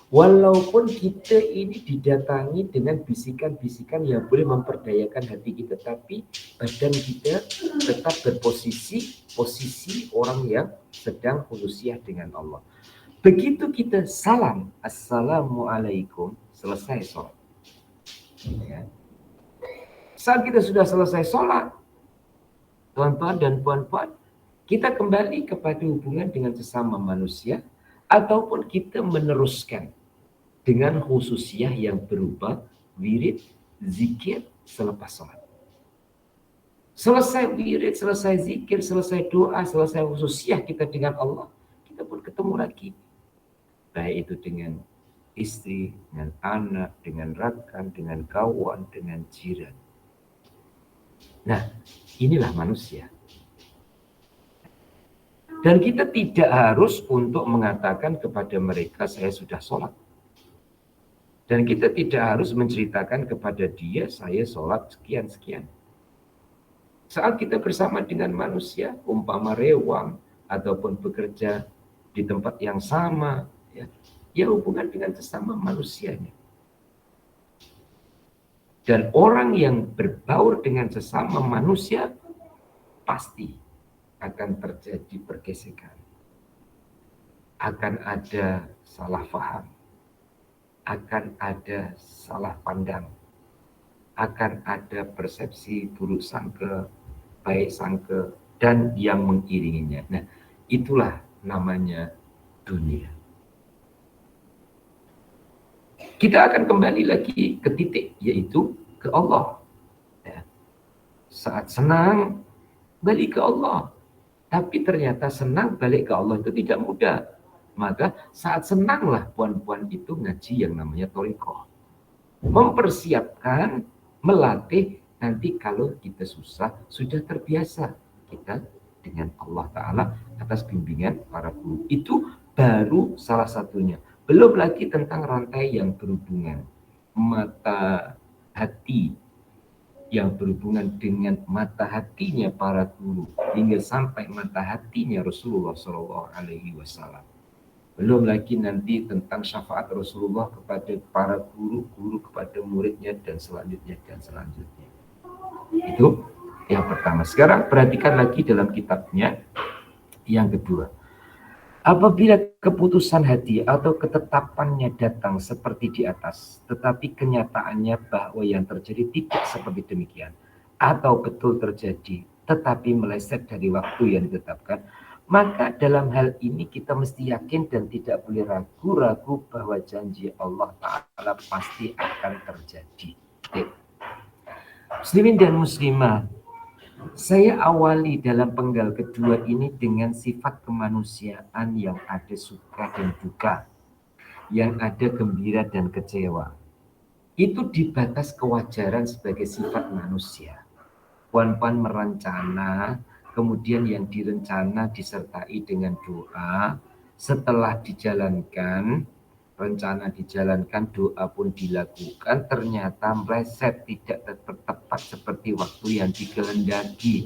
Walaupun kita ini didatangi dengan bisikan-bisikan yang boleh memperdayakan hati kita, tapi badan kita tetap posisi orang yang sedang khususiyah dengan Allah. Begitu kita salam, assalamualaikum, selesai sholat. Ya. Saat kita sudah selesai sholat, tuan-tuan dan puan-puan, kita kembali kepada hubungan dengan sesama manusia, ataupun kita meneruskan dengan khususiyah yang berupa wirid, zikir selepas sholat. Selesai wirid, selesai zikir, selesai doa, selesai khususiyah kita dengan Allah, kita pun ketemu lagi. Baik itu dengan istri, dengan anak, dengan rakan, dengan kawan, dengan jiran. Nah, inilah manusia. Dan kita tidak harus untuk mengatakan kepada mereka saya sudah sholat. Dan kita tidak harus menceritakan kepada dia saya sholat sekian-sekian. Saat kita bersama dengan manusia, umpama rewang ataupun bekerja di tempat yang sama, ya hubungan dengan sesama manusianya. Dan orang yang berbaur dengan sesama manusia pasti akan terjadi pergesekan. Akan ada salah faham. Akan ada salah pandang. Akan ada persepsi buruk sangka, baik sangka, dan yang mengiringinya. Nah, itulah namanya dunia. Kita akan kembali lagi ke titik, yaitu ke Allah. Ya. Saat senang, balik ke Allah. Tapi ternyata senang balik ke Allah itu tidak mudah. Maka saat senanglah puan-puan itu ngaji yang namanya thoriqah. Mempersiapkan, melatih, nanti kalau kita susah, sudah terbiasa kita dengan Allah Ta'ala atas bimbingan para guru. Itu baru salah satunya. Belum lagi tentang rantai yang berhubungan. Mata hati yang berhubungan dengan mata hatinya para guru hingga sampai mata hatinya Rasulullah SAW. Belum lagi nanti tentang syafaat Rasulullah kepada para guru kepada muridnya dan selanjutnya. Itu yang pertama. Sekarang perhatikan lagi dalam kitabnya yang kedua. Apabila keputusan hati atau ketetapannya datang seperti di atas, tetapi kenyataannya bahwa yang terjadi tidak seperti demikian, atau betul terjadi, tetapi meleset dari waktu yang ditetapkan, maka dalam hal ini kita mesti yakin dan tidak boleh ragu-ragu bahwa janji Allah Ta'ala pasti akan terjadi. Muslimin dan muslimah, saya awali dalam penggal kedua ini dengan sifat kemanusiaan yang ada suka dan duka, yang ada gembira dan kecewa. Itu di batas kewajaran sebagai sifat manusia. Puan-puan merencana, kemudian yang direncana disertai dengan doa, setelah dijalankan, rencana dijalankan, doa pun dilakukan, ternyata meleset tidak tepat seperti waktu yang dikehendaki.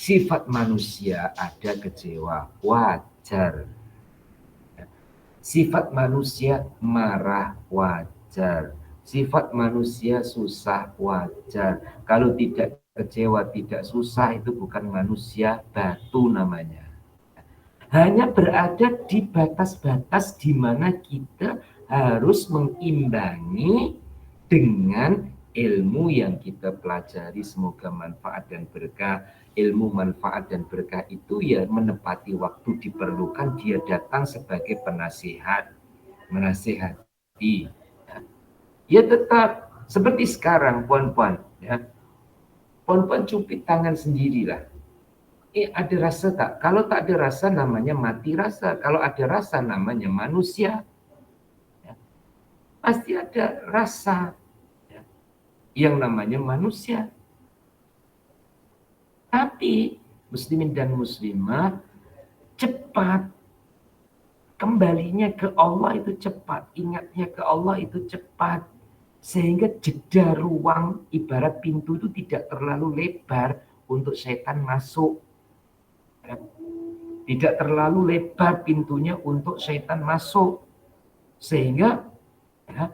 Sifat manusia ada kecewa, wajar. Sifat manusia marah, wajar. Sifat manusia susah, wajar. Kalau tidak kecewa, tidak susah, itu bukan manusia, batu namanya. Hanya berada di batas-batas di mana kita harus mengimbangi dengan ilmu yang kita pelajari. Semoga manfaat dan berkah. Ilmu manfaat dan berkah itu ya menepati waktu diperlukan, dia datang sebagai penasihat, menasihati. Ya tetap seperti sekarang, puan-puan, ya. Puan-puan cupit tangan sendirilah. Ada rasa tak? Kalau tak ada rasa namanya mati rasa. Kalau ada rasa namanya manusia. Ya. Pasti ada rasa, ya, yang namanya manusia. Tapi muslimin dan muslimah cepat. Kembalinya ke Allah itu cepat. Ingatnya ke Allah itu cepat. Sehingga jeda ruang ibarat pintu itu tidak terlalu lebar untuk setan masuk. Tidak terlalu lebar pintunya untuk setan masuk. Sehingga ya,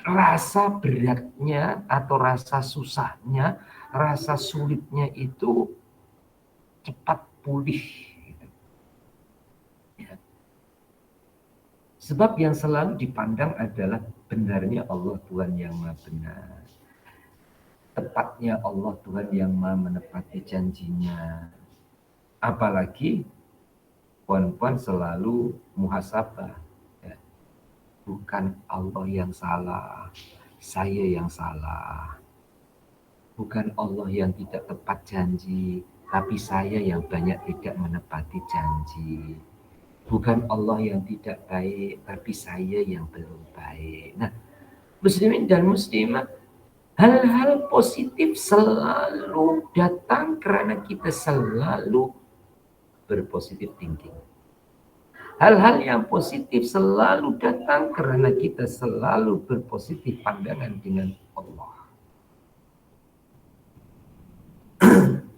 rasa beratnya atau rasa susahnya, rasa sulitnya itu cepat pulih. Ya. Sebab yang selalu dipandang adalah benarnya Allah Tuhan yang Maha Benar. Tepatnya Allah Tuhan yang Maha menepati janjinya. Apalagi puan-puan selalu muhasabah. Ya. Bukan Allah yang salah, saya yang salah. Bukan Allah yang tidak tepat janji, tapi saya yang banyak tidak menepati janji. Bukan Allah yang tidak baik, tapi saya yang belum baik. Nah, muslimin dan muslimah, hal-hal positif selalu datang karena kita selalu berpositif thinking. Hal-hal yang positif selalu datang karena kita selalu berpositif pandangan dengan Allah.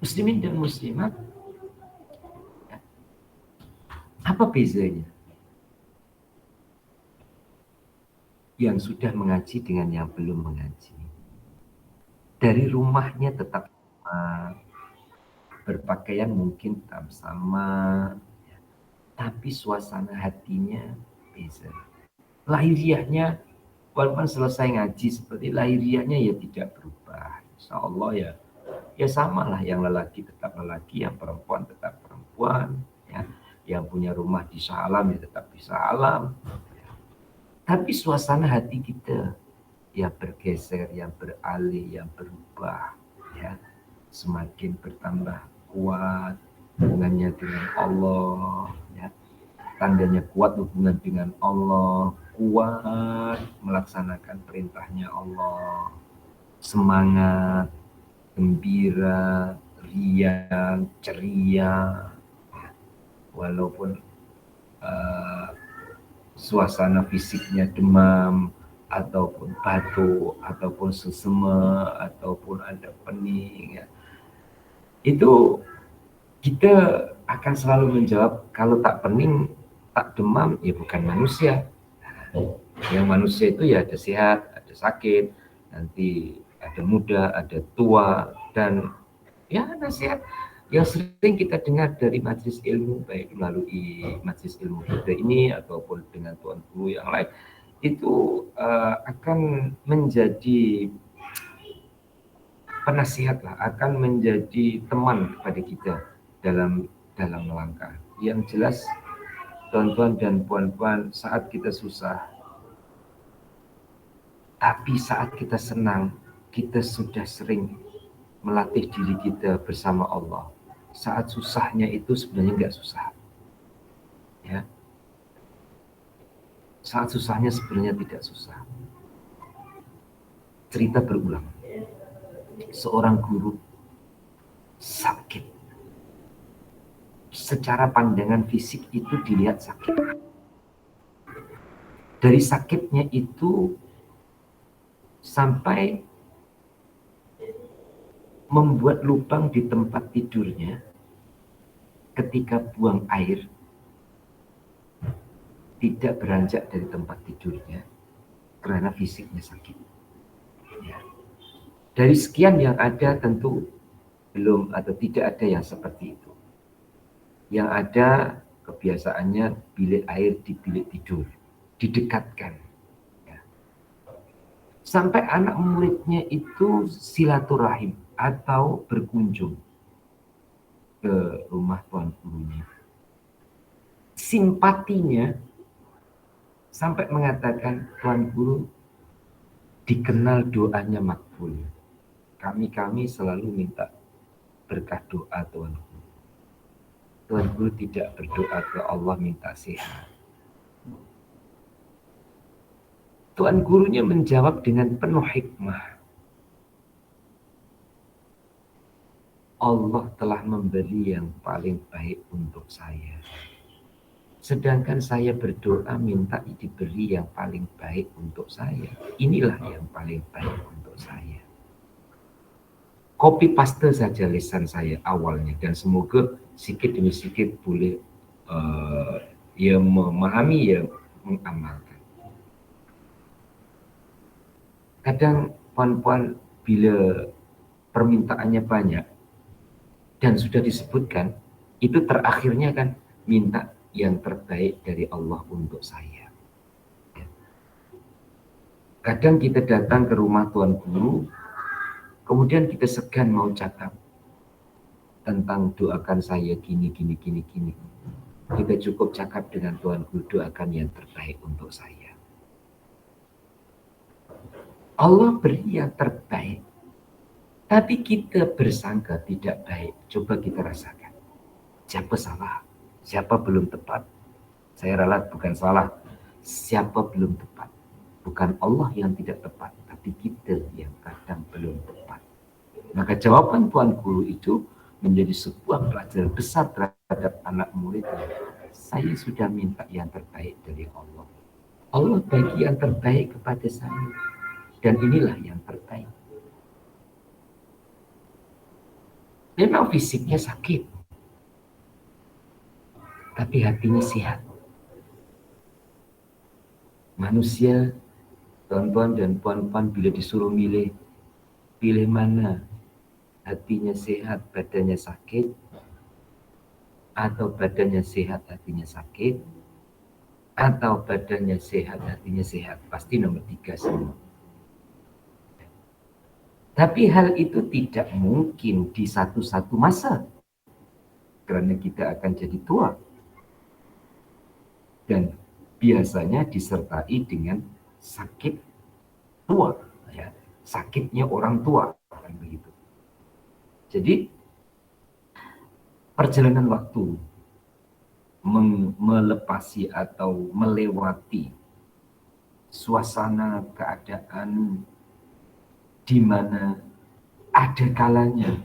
Muslimin dan muslimat, apa bezanya yang sudah mengaji dengan yang belum mengaji? Dari rumahnya tetap sama, berpakaian mungkin tetap sama, tapi suasana hatinya beda. Lahiriahnya, walaupun selesai ngaji seperti lahiriahnya ya tidak berubah. Insya Allah ya sama lah, yang lelaki tetap lelaki, yang perempuan tetap perempuan, ya. Yang punya rumah di Salam ya tetap di Salam. Tapi suasana hati kita yang bergeser, yang beralih, yang berubah, ya, semakin bertambah kuat hubungannya dengan Allah, ya. Tandanya kuat hubungan dengan Allah, kuat melaksanakan perintahnya Allah, semangat, gembira, riang, ceria, walaupun suasana fisiknya demam, ataupun batuk, ataupun sesema, ataupun ada pening, ya. Itu kita akan selalu menjawab, kalau tak pening, tak demam, ya bukan manusia. Yang manusia itu ya ada sehat, ada sakit, nanti ada muda, ada tua, dan ya nasihat yang sering kita dengar dari majelis ilmu, baik melalui majelis ilmu kita ini ataupun dengan tuan guru yang lain, itu akan menjadi penasihat lah, akan menjadi teman kepada kita dalam melangkah. Yang jelas, tuan-tuan dan puan-puan, saat kita susah, tapi saat kita senang, kita sudah sering melatih diri kita bersama Allah. Saat susahnya itu sebenarnya nggak susah, ya. Saat susahnya sebenarnya tidak susah. Cerita berulang. Seorang guru sakit. Secara pandangan fisik itu dilihat sakit. Dari sakitnya itu sampai membuat lubang di tempat tidurnya ketika buang air tidak beranjak dari tempat tidurnya karena fisiknya sakit. Ya. Dari sekian yang ada tentu belum atau tidak ada yang seperti itu. Yang ada kebiasaannya bilik air di bilik tidur, didekatkan. Ya. Sampai anak muridnya itu silaturahim atau berkunjung ke rumah tuan gurunya. Simpatinya sampai mengatakan, tuan guru dikenal doanya makbul. Kami selalu minta berkah doa tuan guru. Tuan guru tidak berdoa ke Allah minta sehat. Tuan gurunya menjawab dengan penuh hikmah. Allah telah memberi yang paling baik untuk saya. Sedangkan saya berdoa minta diberi yang paling baik untuk saya. Inilah yang paling baik untuk saya. Copy paste saja lisan saya awalnya. Dan semoga sedikit demi sedikit boleh ya memahami, ya mengamalkan. Kadang puan-puan bila permintaannya banyak dan sudah disebutkan, itu terakhirnya kan minta yang terbaik dari Allah untuk saya. Kadang kita datang ke rumah tuan guru, kemudian kita segan mau cakap tentang doakan saya gini. Kita cukup cakap dengan tuan guru, doakan yang terbaik untuk saya. Allah beri yang terbaik, tapi kita bersangka tidak baik. Coba kita rasakan. Siapa salah? Siapa belum tepat? Saya ralat bukan salah. Siapa belum tepat? Bukan Allah yang tidak tepat, tapi kita yang kadang belum tepat. Maka jawaban tuan guru itu menjadi sebuah pelajaran besar terhadap anak murid. Saya sudah minta yang terbaik dari Allah. Allah bagi yang terbaik kepada saya. Dan inilah yang terbaik. Memang fisiknya sakit, tapi hatinya sehat. Manusia, tuan-tuan dan puan-puan, bila disuruh pilih mana? Hatinya sehat, badannya sakit, atau badannya sehat, hatinya sakit, atau badannya sehat, hatinya sehat. Pasti nomor 3 semua. Tapi hal itu tidak mungkin di satu masa, karena kita akan jadi tua. Dan biasanya disertai dengan sakit tua, ya, sakitnya orang tua, kan begitu. Jadi perjalanan waktu melepasi atau melewati suasana keadaan di mana ada kalanya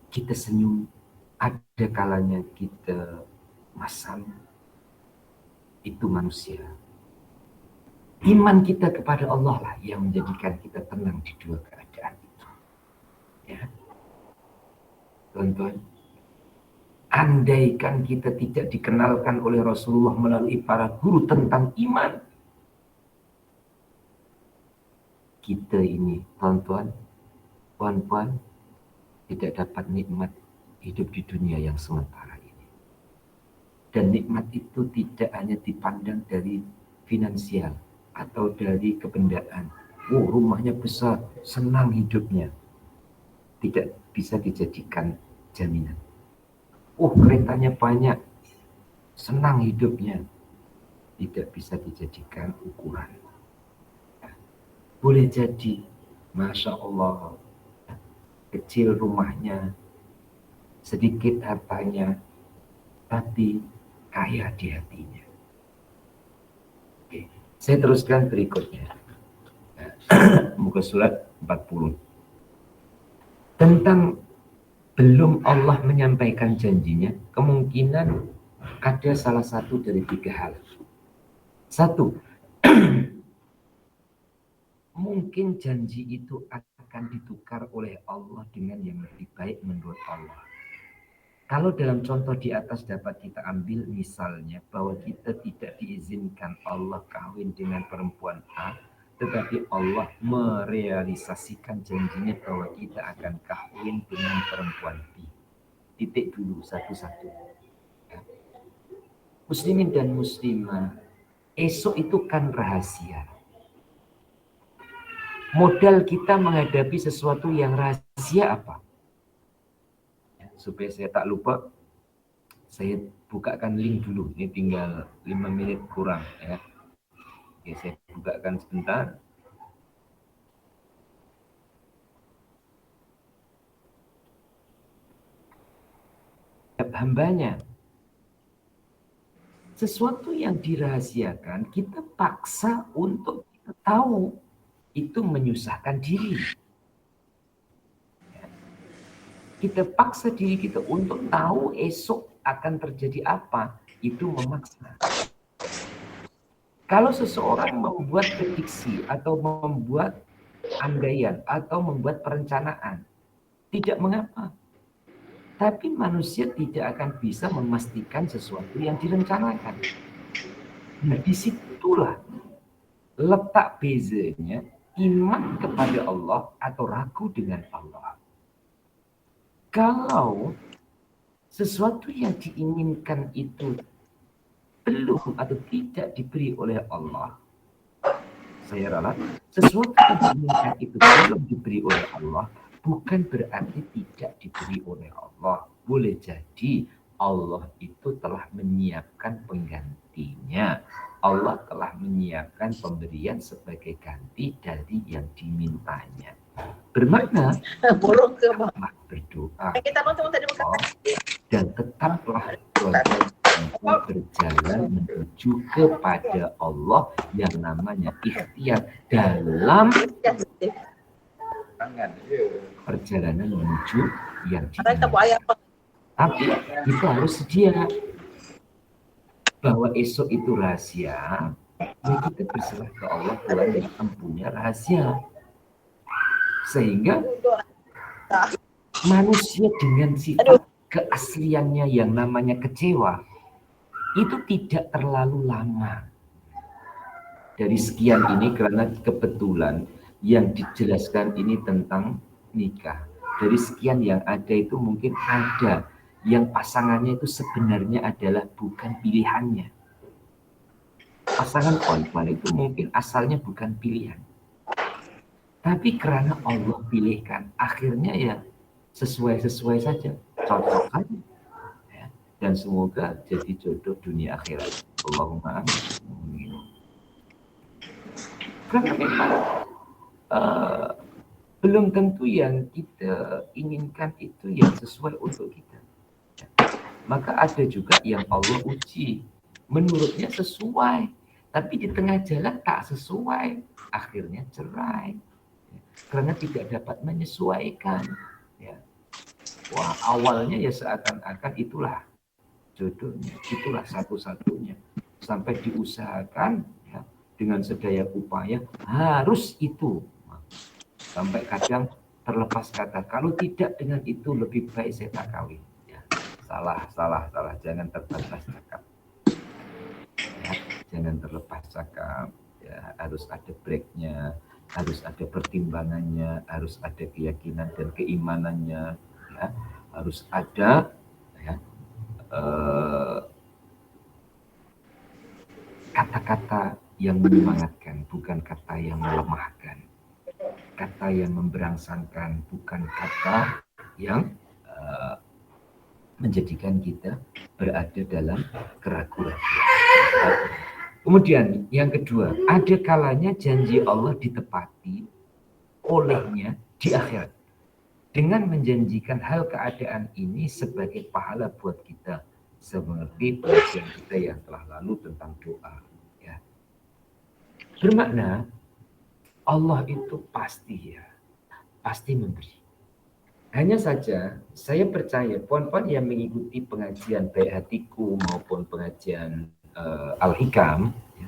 kita senyum, ada kalanya kita masam. Itu manusia. Iman kita kepada Allah lah yang menjadikan kita tenang di dua keadaan itu. Ya. Tuan-tuan, andaikan kita tidak dikenalkan oleh Rasulullah melalui para guru tentang iman, kita ini, tuan-tuan, puan-puan, tidak dapat nikmat hidup di dunia yang sementara ini. Dan nikmat itu tidak hanya dipandang dari finansial atau dari kebendaan. Oh, rumahnya besar, senang hidupnya. Tidak bisa dijadikan jaminan. Oh, keretanya banyak, senang hidupnya. Tidak bisa dijadikan ukuran. Boleh jadi, Masya Allah, kecil rumahnya, sedikit hartanya, tapi kaya di hatinya. Oke, saya teruskan berikutnya. Muka surat 40. Tentang belum Allah menyampaikan janjinya, kemungkinan ada salah satu dari 3 hal. 1, mungkin janji itu akan ditukar oleh Allah dengan yang lebih baik menurut Allah. Kalau dalam contoh di atas dapat kita ambil misalnya bahwa kita tidak diizinkan Allah kawin dengan perempuan A, tetapi Allah merealisasikan janjinya bahwa kita akan kawin dengan perempuan B. Titik dulu satu-satu. Muslimin dan muslimah, esok itu kan rahasia. Modal kita menghadapi sesuatu yang rahasia apa? Supaya saya tak lupa, saya bukakan link dulu. Ini tinggal 5 menit kurang ya. Oke, saya bukakan sebentar. Hambanya. Sesuatu yang dirahasiakan, kita paksa untuk kita tahu. Itu menyusahkan diri. Kita paksa diri kita untuk tahu esok akan terjadi apa. Itu memaksa. Kalau seseorang membuat prediksi atau membuat andaian atau membuat perencanaan, tidak mengapa. Tapi manusia tidak akan bisa memastikan sesuatu yang direncanakan. Nah, disitulah letak bezanya iman kepada Allah atau ragu dengan Allah. Kalau sesuatu yang diinginkan itu belum atau tidak diberi oleh Allah, saya ralat, sesuatu yang diinginkan itu belum diberi oleh Allah, bukan berarti tidak diberi oleh Allah. Boleh jadi Allah itu telah menyiapkan penggantinya. Allah telah menyiapkan pemberian sebagai ganti dari yang dimintanya. Bermakna tetaplah berdoa dan tetaplah berjalan menuju kepada Allah yang namanya ikhtiar dalam perjalanan menuju yang diinginkan. Tapi kita harus sedia bahwa esok itu rahasia, ya kita berserah ke Allah Tuhan yang mempunyai rahasia. Sehingga manusia dengan sifat keasliannya yang namanya kecewa itu tidak terlalu lama. Dari sekian ini karena kebetulan yang dijelaskan ini tentang nikah. Dari sekian yang ada itu mungkin ada yang pasangannya itu sebenarnya adalah bukan pilihannya. Pasangan perempuan itu mungkin asalnya bukan pilihan. Tapi karena Allah pilihkan, akhirnya ya sesuai saja, cocok saja. Ya. Dan semoga jadi jodoh dunia akhirat. Allahumma amin. Karena memang belum tentu yang kita inginkan itu yang sesuai untuk kita. Maka ada juga yang Allah uji, menurutnya sesuai, tapi di tengah jalan tak sesuai, akhirnya cerai, karena tidak dapat menyesuaikan. Ya. Wah, awalnya ya seakan-akan itulah jodohnya, itulah satu-satunya, sampai diusahakan ya, dengan sedaya upaya harus itu, sampai kadang terlepas kata kalau tidak dengan itu lebih baik saya tak kawin. Salah. Jangan terlepas cakap. Ya, jangan terlepas cakap. Ya, harus ada breaknya, harus ada pertimbangannya, harus ada keyakinan dan keimanannya. Ya, harus ada ya, kata-kata yang menyemangatkan, bukan kata yang melemahkan. Kata yang memberangsangkan, bukan kata yang menjadikan kita berada dalam keraguan. Kemudian yang kedua, ada kalanya janji Allah ditepati olehnya di akhirat dengan menjanjikan hal keadaan ini sebagai pahala buat kita, seperti pengajian kita yang telah lalu tentang doa. Ya. Bermakna Allah itu pasti memberi. Hanya saja saya percaya puan-puan yang mengikuti pengajian Baik Hatiku maupun pengajian Al-Hikam, ya,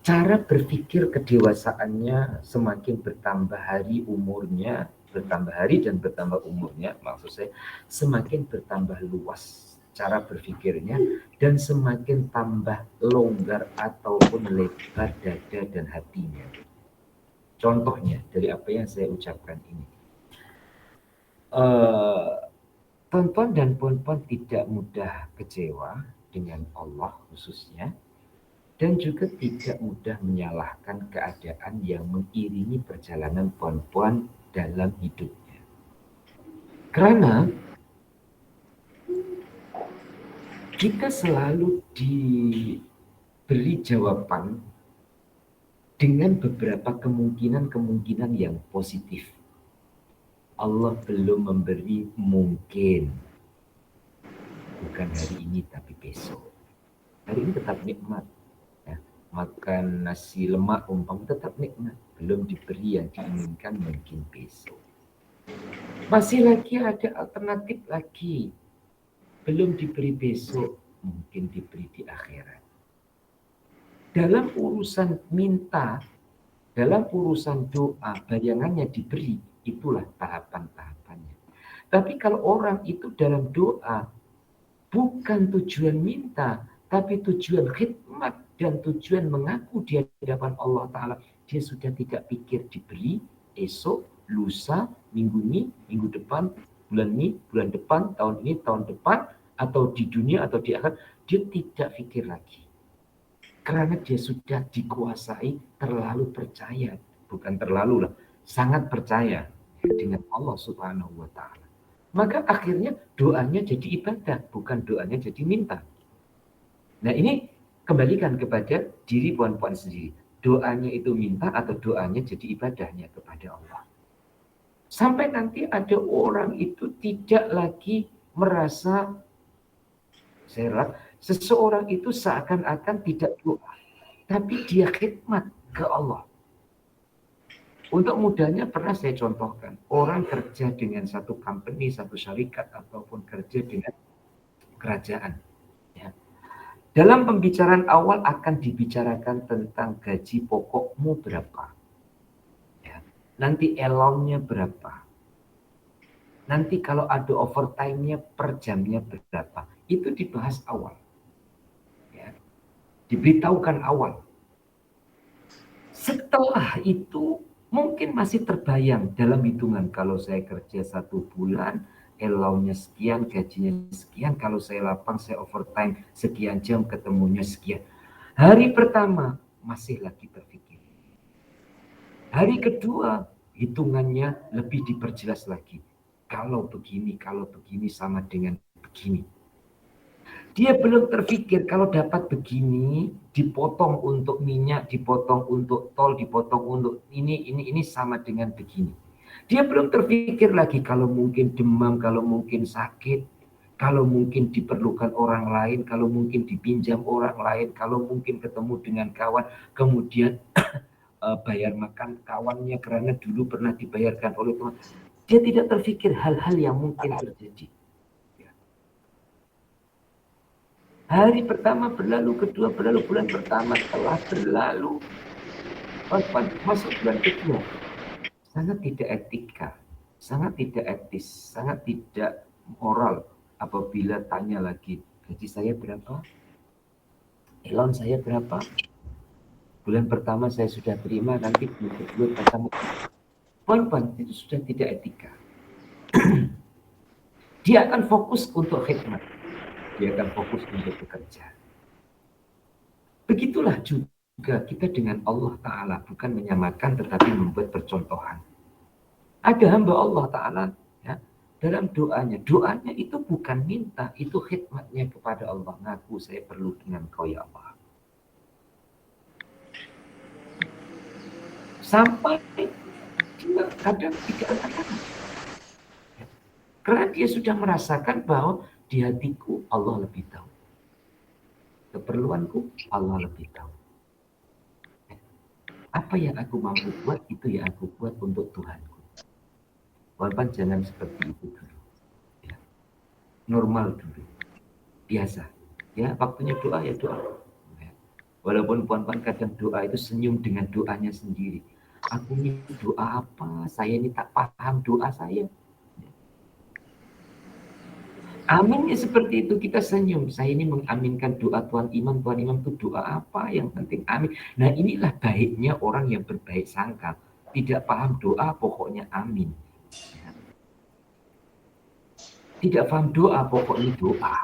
cara berpikir kedewasaannya semakin bertambah hari umurnya, bertambah hari dan bertambah umurnya, maksud saya semakin bertambah luas cara berpikirnya dan semakin tambah longgar ataupun lebar dada dan hatinya. Contohnya dari apa yang saya ucapkan ini. Tonton dan puan-puan tidak mudah kecewa dengan Allah khususnya, dan juga tidak mudah menyalahkan keadaan yang mengiringi perjalanan puan-puan dalam hidupnya. Karena kita selalu diberi jawaban dengan beberapa kemungkinan-kemungkinan yang positif. Allah belum memberi mungkin. Bukan hari ini tapi besok. Hari ini tetap nikmat. Ya, makan nasi lemak umpam tetap nikmat. Belum diberi yang diinginkan mungkin besok. Masih lagi ada alternatif lagi. Belum diberi besok, mungkin diberi di akhirat. Dalam urusan minta, dalam urusan doa, bayangannya diberi, itulah tahapan-tahapannya. Tapi kalau orang itu dalam doa, bukan tujuan minta, tapi tujuan khidmat dan tujuan mengaku di hadapan Allah Ta'ala. Dia sudah tidak pikir diberi esok, lusa, minggu ini, minggu depan, bulan ini, bulan depan, tahun ini, tahun depan, atau di dunia atau di akhirat. Dia tidak pikir lagi. Karena dia sudah dikuasai, terlalu percaya. Bukan terlalu lah, sangat percaya dengan Allah Subhanahu wa Ta'ala. Maka akhirnya doanya jadi ibadah, bukan doanya jadi minta. Nah ini kembalikan kepada diri puan-puan sendiri. Doanya itu minta atau doanya jadi ibadahnya kepada Allah. Sampai nanti ada orang itu tidak lagi merasa seseorang itu seakan-akan tidak doa, tapi dia khidmat ke Allah. Untuk mudahnya pernah saya contohkan, orang kerja dengan satu company, satu syarikat, ataupun kerja dengan kerajaan. Ya. Dalam pembicaraan awal akan dibicarakan tentang gaji pokokmu berapa. Ya. Nanti allowance-nya berapa. Nanti kalau ada overtime-nya per jamnya berapa. Itu dibahas awal. Ya. Diberitahukan awal. Setelah itu mungkin masih terbayang dalam hitungan kalau saya kerja 1 bulan, allowance-nya sekian, gajinya sekian, kalau saya lapang, saya overtime sekian jam, ketemunya sekian. Hari pertama masih lagi berpikir. Hari kedua hitungannya lebih diperjelas lagi. Kalau begini sama dengan begini. Dia belum terpikir kalau dapat begini, dipotong untuk minyak, dipotong untuk tol, dipotong untuk ini sama dengan begini. Dia belum terpikir lagi kalau mungkin demam, kalau mungkin sakit, kalau mungkin diperlukan orang lain, kalau mungkin dipinjam orang lain, kalau mungkin ketemu dengan kawan, kemudian bayar makan kawannya karena dulu pernah dibayarkan oleh Tuhan. Dia tidak terpikir hal-hal yang mungkin terjadi. Hari pertama berlalu, kedua berlalu, bulan pertama telah berlalu. Masuk bulan kedua. Sangat tidak etika, sangat tidak etis, sangat tidak moral apabila tanya lagi, gaji saya berapa? Elon saya berapa? Bulan pertama saya sudah terima, nanti bulan kedua pertama. Puan-puan, itu sudah tidak etika. Dia akan fokus untuk khidmat. Dia akan fokus untuk bekerja. Begitulah juga kita dengan Allah Ta'ala, bukan menyamakan tetapi membuat percontohan. Ada hamba Allah Ta'ala ya, dalam doanya itu bukan minta, itu khidmatnya kepada Allah. Ngaku saya perlu dengan kau ya Allah. Sampai dia kadang tidak angkat-angkat. Karena dia sudah merasakan bahwa di hatiku Allah lebih tahu. Keperluanku Allah lebih tahu. Apa yang aku mampu buat, itu yang aku buat untuk Tuhanku. Walaupun jangan seperti itu dulu. Ya. Normal dulu. Biasa. Ya, waktunya doa ya doa. Ya. Walaupun puan-puan kadang doa itu senyum dengan doanya sendiri. Aku ini doa apa? Saya ini tak paham doa saya. Aminnya seperti itu, kita senyum. Saya ini mengaminkan doa Tuan Imam. Tuan Imam itu doa apa? Yang penting amin. Nah inilah baiknya orang yang berbaik sangka. Tidak paham doa, pokoknya amin. Tidak paham doa, pokoknya doa.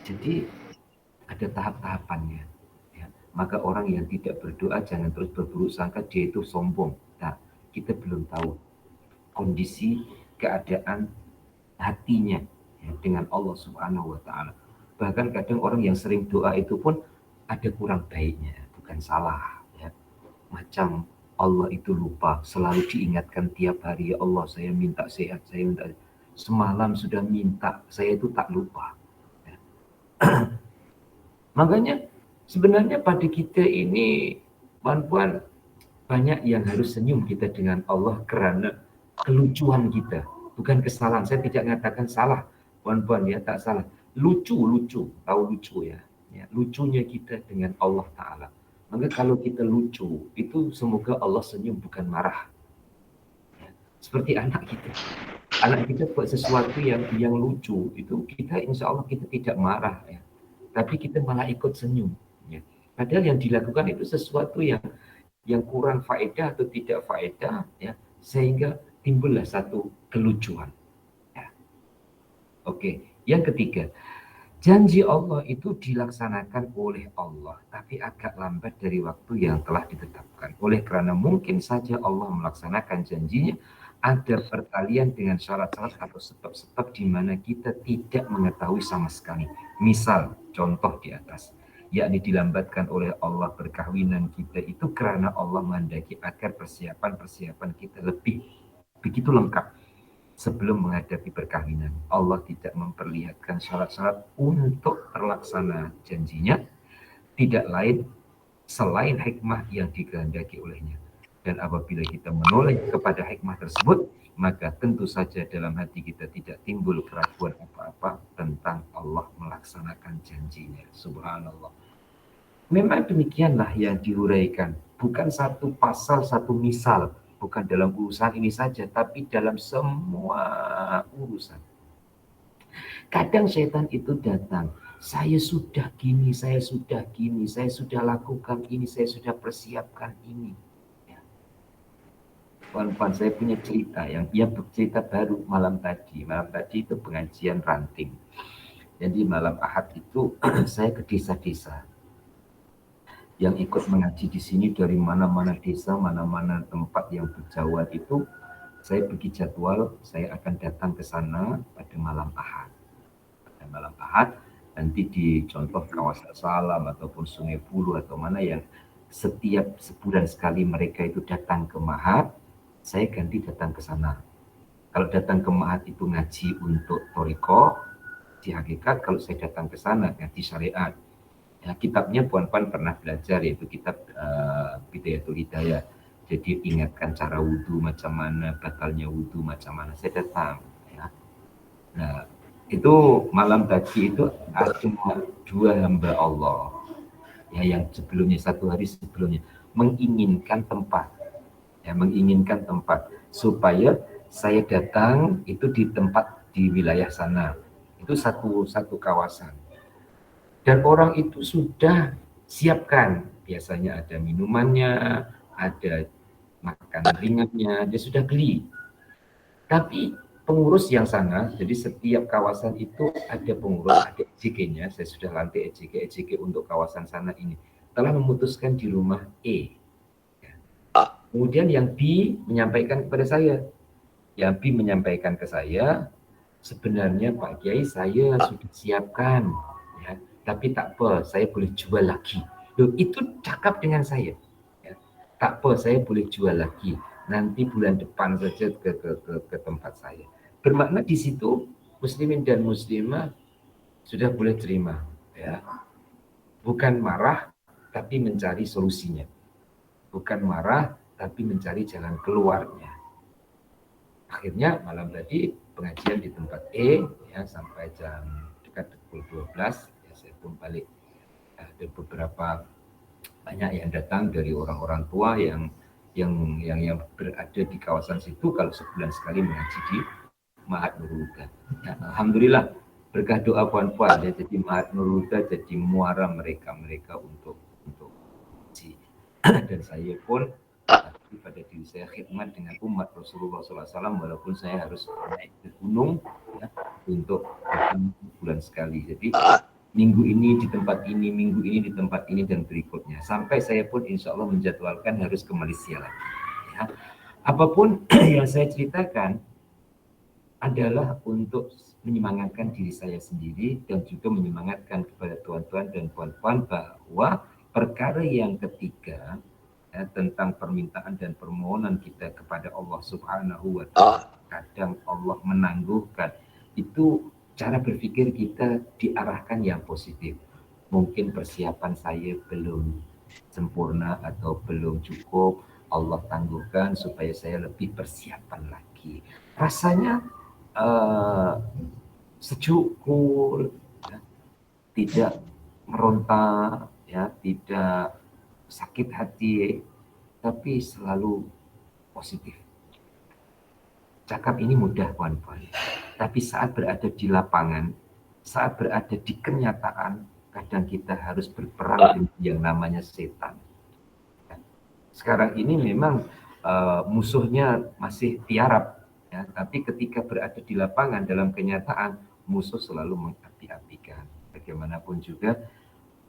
Jadi ada tahap-tahapannya. Ya. Maka orang yang tidak berdoa jangan terus berburuk sangka dia itu sombong. Nah, kita belum tahu kondisi keadaan hatinya ya, dengan Allah Subhanahu wa taala. Bahkan kadang orang yang sering doa itu pun ada kurang baiknya, bukan salah ya. Macam Allah itu lupa, selalu diingatkan tiap hari, ya Allah saya minta sehat, saya minta semalam sudah minta, saya itu tak lupa. Ya. Makanya sebenarnya pada kita ini puan-puan banyak yang harus senyum kita dengan Allah karena kelucuan kita, bukan kesalahan. Saya tidak mengatakan salah, puan-puan ya, tak salah. Lucu, tahu lucu ya. Ya, lucunya kita dengan Allah Ta'ala. Maka kalau kita lucu, itu semoga Allah senyum bukan marah. Ya, seperti anak kita. Anak kita buat sesuatu yang lucu, itu kita insya Allah kita tidak marah ya. Tapi kita malah ikut senyum. Ya. Padahal yang dilakukan itu sesuatu yang kurang faedah atau tidak faedah ya, sehingga timbullah satu kelucuan ya. Oke, yang ketiga, janji Allah itu dilaksanakan oleh Allah tapi agak lambat dari waktu yang telah ditetapkan. Oleh karena mungkin saja Allah melaksanakan janjinya ada perkalian dengan syarat-syarat atau sebab-sebab di mana kita tidak mengetahui sama sekali. Misal contoh di atas, yakni dilambatkan oleh Allah perkahwinan kita itu karena Allah menghendaki agar persiapan-persiapan kita lebih begitu lengkap sebelum menghadapi perkawinan. Allah tidak memperlihatkan syarat-syarat untuk terlaksana janjinya, tidak lain selain hikmah yang dikehendaki olehnya. Dan apabila kita menoleh kepada hikmah tersebut, maka tentu saja dalam hati kita tidak timbul keraguan apa-apa tentang Allah melaksanakan janjinya. Subhanallah. Memang demikianlah yang diuraikan. Bukan satu pasal, satu misal. Bukan dalam urusan ini saja, tapi dalam semua urusan. Kadang setan itu datang. Saya sudah gini, saya sudah gini, saya sudah lakukan ini, saya sudah persiapkan ini. Ya. Puan-puan, saya punya cerita yang dia bercerita baru malam tadi. Malam tadi itu pengajian ranting. Jadi malam Ahad itu saya ke desa-desa. Yang ikut mengaji di sini dari mana-mana desa, mana-mana tempat yang berjauhan itu, saya bagi jadwal, saya akan datang ke sana pada malam Ahad. Pada malam Ahad, nanti di contoh kawasan Salam ataupun Sungai Bulu atau mana yang setiap sebulan sekali mereka itu datang ke Mahat, saya ganti datang ke sana. Kalau datang ke Mahat itu ngaji untuk Toriko, di hakikat kalau saya datang ke sana ngaji syariat. Ya, kitabnya puan-puan pernah belajar yaitu kitab Bidayatul Hidayah. Jadi ingatkan cara wudhu macam mana, batalnya wudhu macam mana. Saya datang. Ya. Nah, itu malam tadi itu ada dua hamba Allah. Ya, yang sebelumnya satu hari sebelumnya menginginkan tempat. Ya, menginginkan tempat supaya saya datang itu di tempat di wilayah sana. Itu satu kawasan. Dan orang itu sudah siapkan, biasanya ada minumannya, ada makanan ringannya, dia sudah beli. Tapi pengurus yang sana, jadi setiap kawasan itu ada pengurus, ada EJK-nya, saya sudah lantik EJK untuk kawasan sana ini, telah memutuskan di rumah E. Kemudian yang B menyampaikan kepada saya, yang B menyampaikan ke saya, sebenarnya Pak Kiai saya sudah siapkan, ya, tapi tak apa, saya boleh jual lagi. Loh, itu cakap dengan saya. Ya. Tak apa, saya boleh jual lagi. Nanti bulan depan saja ke tempat saya. Bermakna di situ muslimin dan muslimah sudah boleh terima. Ya. Bukan marah, tapi mencari solusinya. Bukan marah, tapi mencari jalan keluarnya. Akhirnya malam tadi pengajian di tempat E ya sampai jam dekat pukul 12 ya saya pun balik. Ada beberapa banyak yang datang dari orang-orang tua yang berada di kawasan situ kalau sebulan sekali mengaji di Ma'had Nurul Huda. Ya, alhamdulillah berkah doa puan-puan ya, jadi Ma'had Nurul Huda jadi muara mereka untuk ngaji. Dan saya pun pada diri saya khidmat dengan umat Rasulullah SAW walaupun saya harus naik ke gunung ya, untuk bulan sekali. Jadi minggu ini di tempat ini, minggu ini di tempat ini, dan berikutnya. Sampai saya pun insya Allah menjadwalkan harus ke Malaysia lagi. Ya. Apapun yang saya ceritakan adalah untuk menyemangatkan diri saya sendiri dan juga menyemangatkan kepada tuan-tuan dan puan-puan bahwa perkara yang ketiga ya, tentang permintaan dan permohonan kita kepada Allah Subhanahu wa Ta'ala, kadang Allah menangguhkan itu. Cara berpikir kita diarahkan yang positif. Mungkin persiapan saya belum sempurna atau belum cukup, Allah tangguhkan supaya saya lebih persiapan lagi. Rasanya sejuk, cool, ya, tidak meronta, ya, tidak sakit hati, tapi selalu positif. Cakap ini mudah, kawan-kawan. Tapi saat berada di lapangan, saat berada di kenyataan, kadang kita harus berperang dengan yang namanya setan. Sekarang ini memang musuhnya masih tiarap, ya, tapi ketika berada di lapangan dalam kenyataan, musuh selalu mengapi-apikan. Bagaimanapun juga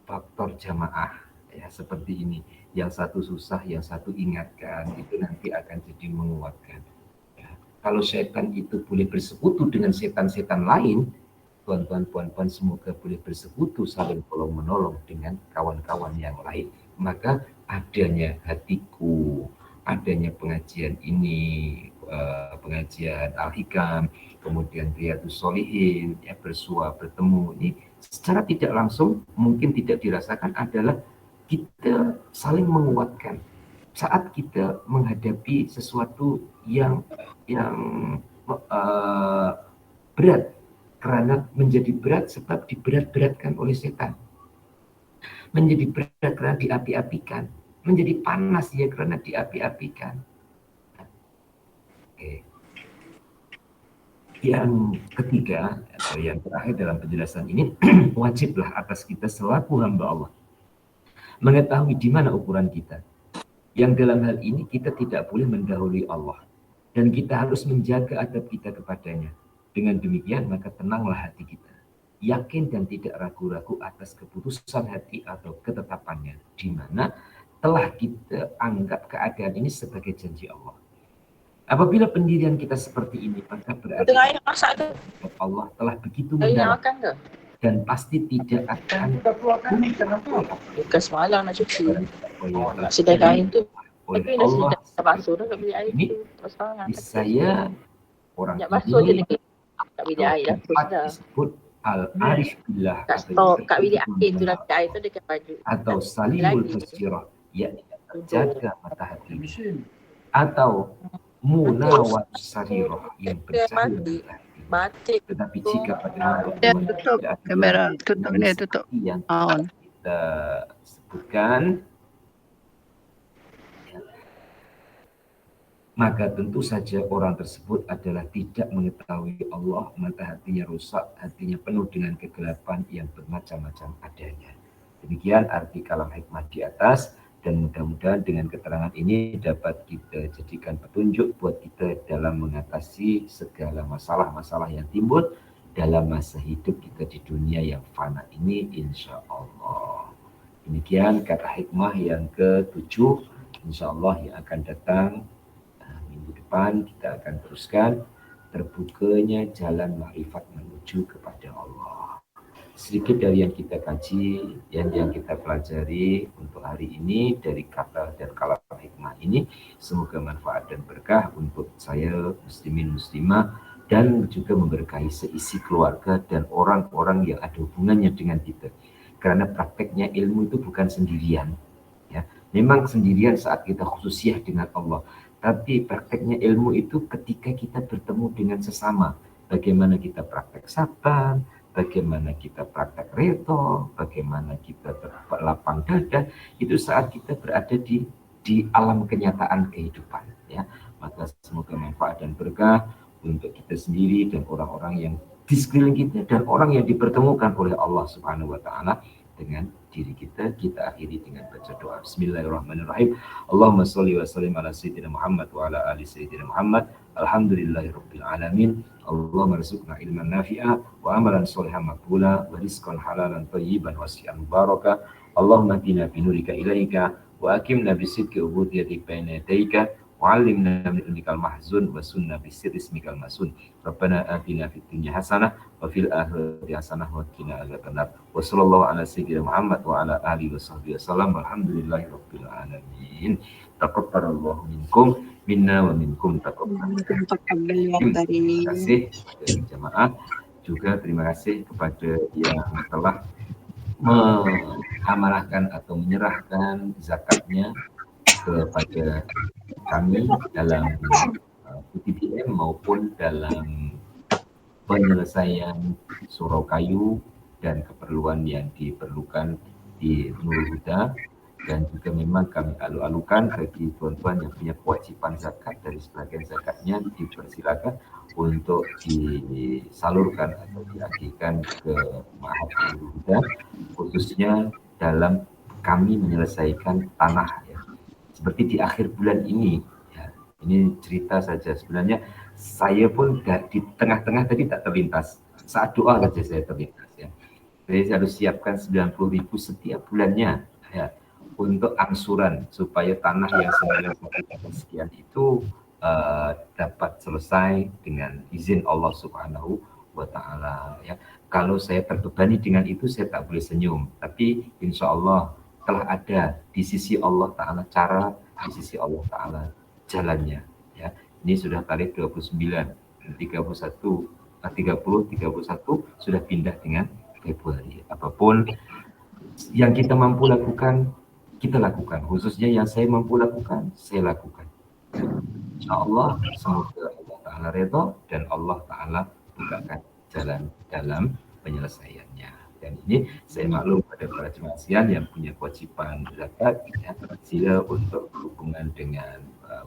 faktor jamaah, ya seperti ini. Yang satu susah, yang satu ingatkan, itu nanti akan jadi menguatkan. Kalau setan itu boleh bersekutu dengan setan-setan lain, tuan-tuan puan-puan semoga boleh bersekutu saling tolong-menolong dengan kawan-kawan yang lain. Maka adanya hatiku, adanya pengajian ini, pengajian Al-Hikam, kemudian Riyadhus Shalihin, ya, bersua bertemu ini, secara tidak langsung mungkin tidak dirasakan adalah kita saling menguatkan. Saat kita menghadapi sesuatu yang berat, karena menjadi berat sebab diberat-beratkan oleh setan, menjadi berat karena diapi-apikan, menjadi panas ya karena diapi-apikan. Oke. Yang ketiga atau yang terakhir dalam penjelasan ini, wajiblah atas kita selaku hamba Allah mengetahui di mana ukuran kita. Yang dalam hal ini kita tidak boleh mendahului Allah. Dan kita harus menjaga adab kita kepadanya. Dengan demikian maka tenanglah hati kita. Yakin dan tidak ragu-ragu atas keputusan hati atau ketetapannya. Di mana telah kita anggap keadaan ini sebagai janji Allah. Apabila pendirian kita seperti ini, maka berarti Allah telah begitu mendalam. Dan pasti tidak akan
bukan semalam nak cuci. Nak sedai kain tu. Tapi
Allah
dah basuh dah kat bilik air tu.
Saya orang
ini kat bilik air dah.
Disebut al-arif billah.
Kat bilik air tu dah air tu dekat baju.
Atau salimul basirah, yakni terjaga mata hati. Atau munawwar sarirah, yang bercahaya mata hati.
Batik.
Tetapi jika pada
tutup kamera, tutup ni, tutup
yang
on.
Kita sebutkan, ya, maka tentu saja orang tersebut adalah tidak mengetahui Allah, mata hatinya rusak, hatinya penuh dengan kegelapan yang bermacam-macam adanya. Demikian arti kalam hikmah di atas. Dan mudah-mudahan dengan keterangan ini dapat kita jadikan petunjuk buat kita dalam mengatasi segala masalah-masalah yang timbul dalam masa hidup kita di dunia yang fana ini, insya Allah. Demikian kata hikmah yang ke-7, insya Allah yang akan datang minggu depan kita akan teruskan terbukanya jalan ma'rifat menuju kepada Allah. Sedikit dari yang kita kaji, yang kita pelajari untuk hari ini dari kata dan kalam hikmah ini, semoga manfaat dan berkah untuk saya, muslimin muslimah, dan juga memberkahi seisi keluarga dan orang-orang yang ada hubungannya dengan kita. Karena prakteknya ilmu itu bukan sendirian, ya. Memang sendirian saat kita khususiyah dengan Allah, tapi prakteknya ilmu itu ketika kita bertemu dengan sesama. Bagaimana kita praktek sabar, bagaimana kita praktek reto, bagaimana kita lapang dada, itu saat kita berada di alam kenyataan kehidupan, ya. Maka semoga manfaat dan berkah untuk kita sendiri dan orang-orang yang di sekeliling kita dan orang yang dipertemukan oleh Allah Subhanahu wa taala dengan diri kita. Kita akhiri dengan baca doa. Bismillahirrahmanirrahim. Allahumma sholli wa sallim ala sayyidina Muhammad wa ala ali sayyidina Muhammad. Alhamdulillahirabbil alamin. Allahumma rizqna ilman nafi'a wa amalan sholihan maqbula wa rizqan halalan thayyiban wasi'an mubaraka. Allahumma hdina bi nurika ilaika wa aqimna bi sidqi ubudiyyati baina yadayka wa 'allimna min ilmikal mahzun wa sunna bi sirri ismikal masun. Rabbana atina fid dunya hasanah wa fil akhirati hasanah wa qina adzabannar. Wa sallallahu ala sayyidina Muhammad wa ala alihi washabbihi wasallam. Walhamdulillahirabbil alamin. Taqabbalallahu minkum minna wa minkum taqabbal. Terima kasih dari jamaah. Juga terima kasih kepada yang telah mengamanahkan atau menyerahkan zakatnya kepada kami dalam PTPM maupun dalam penyelesaian surau kayu dan keperluan yang diperlukan di Nurul Huda. Dan juga memang kami alu-alukan bagi tuan-tuan yang punya kewajiban zakat dari sebagian zakatnya dipersilakan untuk disalurkan atau diagihkan ke Ma'had Nurul Huda, khususnya dalam kami menyelesaikan tanah, ya. Seperti di akhir bulan ini, ya, ini cerita saja. Sebenarnya saya pun di tengah-tengah tadi tak terlintas. Saat doa saja saya terlintas, ya. Jadi saya harus siapkan 90.000 setiap bulannya, ya, untuk angsuran supaya tanah yang senilai sekian itu dapat selesai dengan izin Allah Subhanahu wa taala, ya. Kalau saya terbebani dengan itu saya tak boleh senyum, tapi insya Allah telah ada di sisi Allah taala cara, di sisi Allah taala jalannya, ya. Ini sudah tarikh 29, 31 sudah pindah dengan Februari. Apapun yang kita mampu lakukan, kita lakukan. Khususnya yang saya mampu lakukan, saya lakukan. InsyaAllah semoga Allah Ta'ala redha dan Allah Ta'ala bukakan jalan dalam penyelesaiannya. Dan ini saya maklum pada para jemaah sekalian yang punya kewajiban zakat, ya, sila untuk berhubungan dengan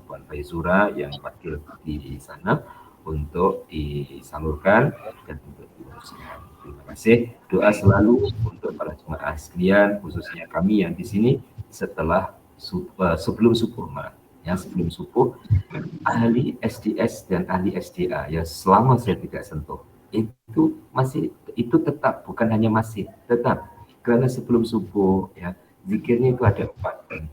Puan Faizura yang wakil di sana untuk disalurkan dan untuk diuruskan. Terima kasih. Doa selalu untuk para jemaah sekalian, khususnya kami yang di sini setelah sebelum subuh, ya, sebelum subuh, ahli SDS dan ahli SDA yang selama saya tidak sentuh itu masih, itu tetap, bukan hanya masih, tetap, karena sebelum subuh, ya, zikirnya itu ada 4.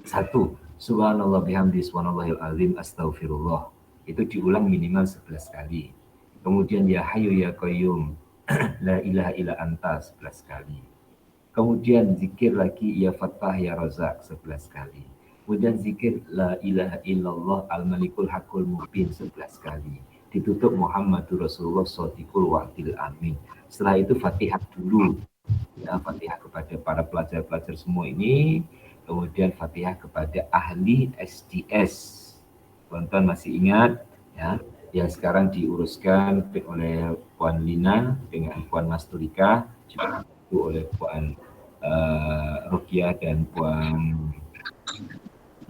1, subhanallah bihamdi subhanallahil azim astaghfirullah, itu diulang minimal 11 kali. Kemudian ya hayyu ya qayyum la ilaha illa anta 11 kali. Kemudian zikir lagi ya Fattah ya Razak 11 kali. Kemudian zikir la ilaha illallah al-malikul haqqul mubin 11 kali. Ditutup Muhammadur Rasulullah Shadiqul Wa'dil Amin. Setelah itu Fatihah dulu. Ya, Fatihah kepada para pelajar-pelajar semua ini. Kemudian Fatihah kepada ahli SDS. Tuan-tuan masih ingat, ya, yang sekarang diuruskan oleh Puan Lina dengan Puan Masturika, juga oleh Puan Rukiah dan Puan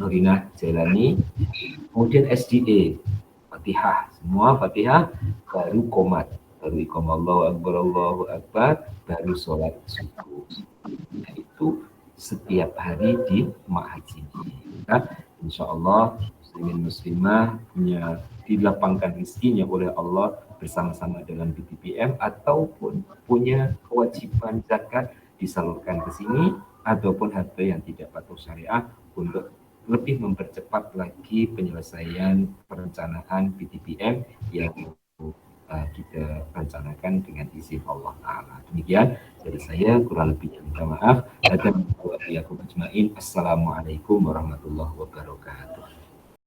Nurina Jailani. Kemudian SDA Fatihah, semua Fatihah, baru qomat, baru iqamah Allahu Akbar, baru sholat subuh. Nah, itu setiap hari di Ma'had ini. Nah, insya Allah muslimin muslimah punya dilapangkan rezekinya oleh Allah bersama-sama dengan BTPM, ataupun punya kewajiban zakat disalurkan ke sini, ataupun harta yang tidak patuh syariah untuk lebih mempercepat lagi penyelesaian perencanaan BTPM yang kita rencanakan dengan izin Allah Ta'ala. Demikian dari saya, kurang lebihnya minta maaf. Assalamualaikum warahmatullahi wabarakatuh.